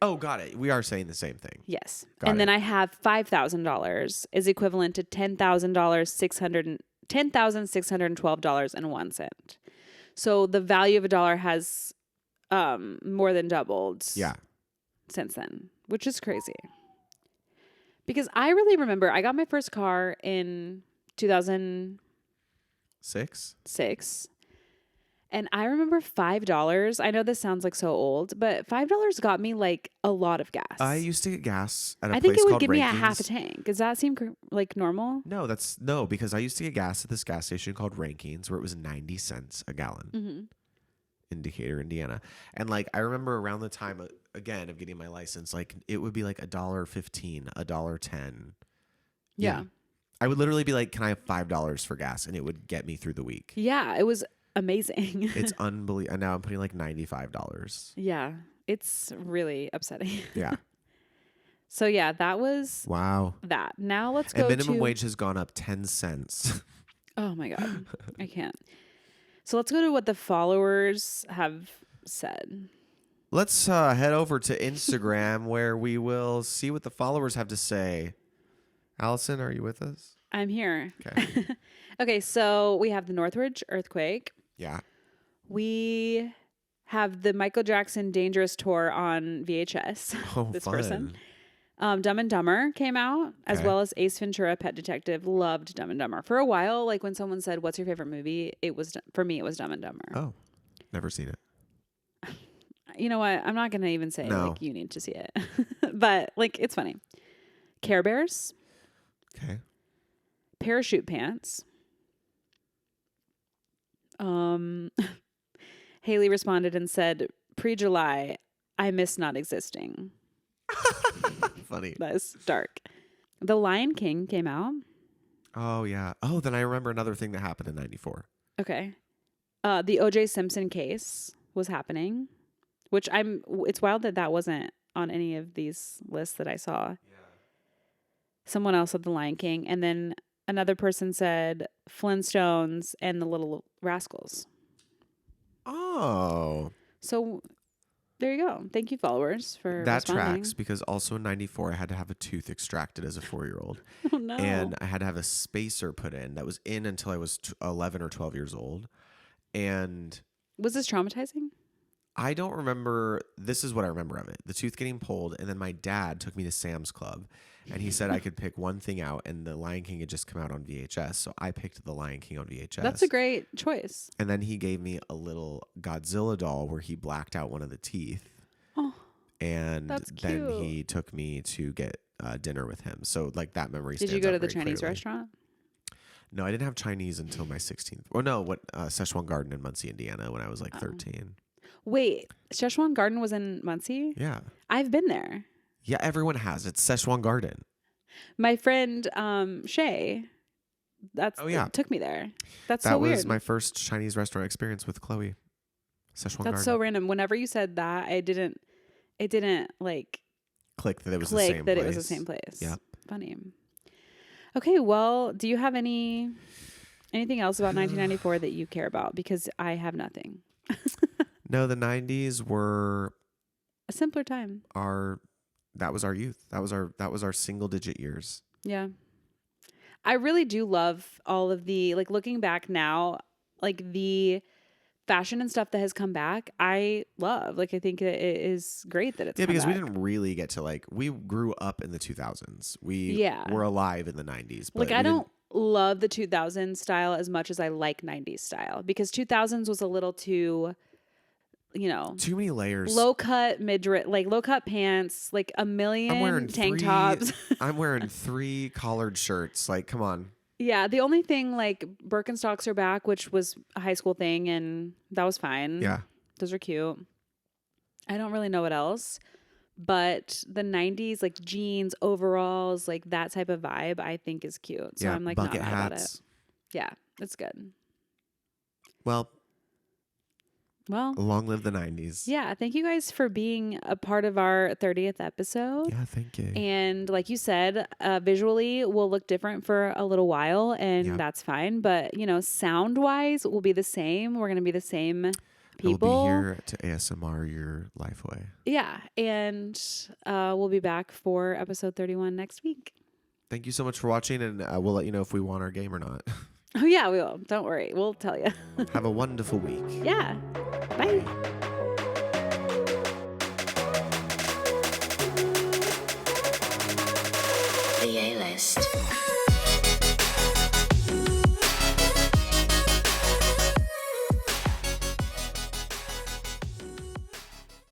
[SPEAKER 2] Oh, got it. We are saying the same thing.
[SPEAKER 1] Yes. And then I have $5,000 is equivalent to $10,612.01. So the value of $1 has more than doubled.
[SPEAKER 2] Yeah.
[SPEAKER 1] Since then, which is crazy. Because I really remember I got my first car in 2006. And I remember $5. I know this sounds like so old, but $5 got me like a lot of gas.
[SPEAKER 2] I used to get gas at a
[SPEAKER 1] I
[SPEAKER 2] place
[SPEAKER 1] think it would
[SPEAKER 2] called
[SPEAKER 1] give me a
[SPEAKER 2] Rankins.
[SPEAKER 1] half a tank. Does that seem like normal?
[SPEAKER 2] No, because I used to get gas at this gas station called Rankins where it was 90 cents a gallon.
[SPEAKER 1] Mm-hmm.
[SPEAKER 2] in Decatur, Indiana. And like I remember around the time again of getting my license, like it would be like $1.15, $1.10.
[SPEAKER 1] Yeah.
[SPEAKER 2] I would literally be like, "Can I have $5 for gas?" And it would get me through the week.
[SPEAKER 1] Yeah, it was amazing.
[SPEAKER 2] It's unbelievable. And now I'm putting like $95.
[SPEAKER 1] Yeah, it's really upsetting.
[SPEAKER 2] Yeah.
[SPEAKER 1] So yeah, that was
[SPEAKER 2] Wow.
[SPEAKER 1] that. Now let's go
[SPEAKER 2] And minimum
[SPEAKER 1] to
[SPEAKER 2] wage has gone up 10 cents.
[SPEAKER 1] Oh my God. I can't. So let's go to what the followers have said.
[SPEAKER 2] Let's head over to Instagram where we will see what the followers have to say. Allison, are you with us?
[SPEAKER 1] I'm here.
[SPEAKER 2] Okay.
[SPEAKER 1] Okay, so we have the Northridge earthquake.
[SPEAKER 2] Yeah.
[SPEAKER 1] We have the Michael Jackson Dangerous tour on VHS.
[SPEAKER 2] Oh,
[SPEAKER 1] this
[SPEAKER 2] fun.
[SPEAKER 1] person. Dumb and Dumber came out, as
[SPEAKER 2] Okay.
[SPEAKER 1] well as Ace Ventura, Pet Detective. Loved Dumb and Dumber. For a while, like when someone said, "What's your favorite movie?" For me, it was Dumb and Dumber.
[SPEAKER 2] Oh, never seen it.
[SPEAKER 1] You know what? I'm not gonna even say
[SPEAKER 2] No.
[SPEAKER 1] like you need to see it, but like it's funny. Care Bears,
[SPEAKER 2] Okay.
[SPEAKER 1] Parachute Pants. Haley responded and said, "Pre-July, I miss not existing."
[SPEAKER 2] Funny.
[SPEAKER 1] That is dark. The Lion King came out.
[SPEAKER 2] Oh, yeah. Oh, then I remember another thing that happened in 94.
[SPEAKER 1] Okay. The O.J. Simpson case was happening, which it's wild that wasn't on any of these lists that I saw. Yeah. Someone else said The Lion King, and then another person said Flintstones and the Little Rascals.
[SPEAKER 2] Oh.
[SPEAKER 1] So there you go. Thank you, followers, for
[SPEAKER 2] That
[SPEAKER 1] responding.
[SPEAKER 2] tracks because also in 94, I had to have a tooth extracted as a 4-year-old.
[SPEAKER 1] Oh, no.
[SPEAKER 2] And I had to have a spacer put in that was in until I was 11 or 12 years old. And
[SPEAKER 1] Was this traumatizing?
[SPEAKER 2] I don't remember. This is what I remember of it. The tooth getting pulled. And then my dad took me to Sam's Club. And he said I could pick one thing out. And The Lion King had just come out on VHS. So I picked The Lion King on VHS.
[SPEAKER 1] That's a great choice.
[SPEAKER 2] And then he gave me a little Godzilla doll where he blacked out one of the teeth.
[SPEAKER 1] Oh,
[SPEAKER 2] And
[SPEAKER 1] that's
[SPEAKER 2] then
[SPEAKER 1] cute.
[SPEAKER 2] he took me to get dinner with him. So like that memory
[SPEAKER 1] Did you
[SPEAKER 2] stands
[SPEAKER 1] go
[SPEAKER 2] out
[SPEAKER 1] to the
[SPEAKER 2] very
[SPEAKER 1] Chinese
[SPEAKER 2] clearly.
[SPEAKER 1] restaurant?
[SPEAKER 2] No, I didn't have Chinese until my 16th. Or no, Szechuan Garden in Muncie, Indiana when I was like 13.
[SPEAKER 1] Wait, Szechuan Garden was in Muncie?
[SPEAKER 2] Yeah.
[SPEAKER 1] I've been there.
[SPEAKER 2] Yeah, everyone has. It's Szechuan Garden.
[SPEAKER 1] My friend Shay, took me there. That's
[SPEAKER 2] That
[SPEAKER 1] so
[SPEAKER 2] was
[SPEAKER 1] weird.
[SPEAKER 2] my first Chinese restaurant experience with Chloe. Szechuan Garden.
[SPEAKER 1] That's so random. Whenever you said that, it didn't like
[SPEAKER 2] Click that it was the
[SPEAKER 1] click
[SPEAKER 2] same
[SPEAKER 1] that
[SPEAKER 2] place.
[SPEAKER 1] it was the same place.
[SPEAKER 2] Yep.
[SPEAKER 1] Funny. Okay, well, do you have anything else about 1994 that you care about? Because I have nothing.
[SPEAKER 2] No, the 90s were
[SPEAKER 1] A simpler time.
[SPEAKER 2] that was our youth. That was our single digit years.
[SPEAKER 1] Yeah. I really do love all of the, like, looking back now, like the fashion and stuff that has come back. I love, like, I think it is great that it's come
[SPEAKER 2] because
[SPEAKER 1] back.
[SPEAKER 2] we didn't really get to we grew up in the 2000s. We were alive in the 90s. But
[SPEAKER 1] like, I don't love the 2000s style as much as I like 90s style, because 2000s was a little too,
[SPEAKER 2] too many layers.
[SPEAKER 1] low cut low cut pants, like a million
[SPEAKER 2] I'm wearing
[SPEAKER 1] tank tops.
[SPEAKER 2] I'm wearing 3 collared shirts. Like, come on.
[SPEAKER 1] Yeah, the only thing, like, Birkenstocks are back, which was a high school thing, and that was fine.
[SPEAKER 2] Yeah.
[SPEAKER 1] Those are cute. I don't really know what else, but the 90s, like, jeans, overalls, like, that type of vibe, I think is cute. So I'm, like,
[SPEAKER 2] bucket
[SPEAKER 1] not mad about it.
[SPEAKER 2] hats.
[SPEAKER 1] Yeah, it's good.
[SPEAKER 2] Well,
[SPEAKER 1] Well,
[SPEAKER 2] long live the 90s.
[SPEAKER 1] yeah, thank you guys for being a part of our 30th episode.
[SPEAKER 2] Yeah, thank you.
[SPEAKER 1] And like you said, visually we'll look different for a little while, and that's fine. But, sound wise, we'll be the same. We're going to be the same people.
[SPEAKER 2] We'll be here to ASMR your life away.
[SPEAKER 1] Yeah. And we'll be back for episode 31 next week.
[SPEAKER 2] Thank you so much for watching, and we'll let you know if we won our game or not.
[SPEAKER 1] Oh, yeah, we will. Don't worry. We'll tell you.
[SPEAKER 2] Have a wonderful week.
[SPEAKER 1] Yeah. Bye.
[SPEAKER 3] The A-List.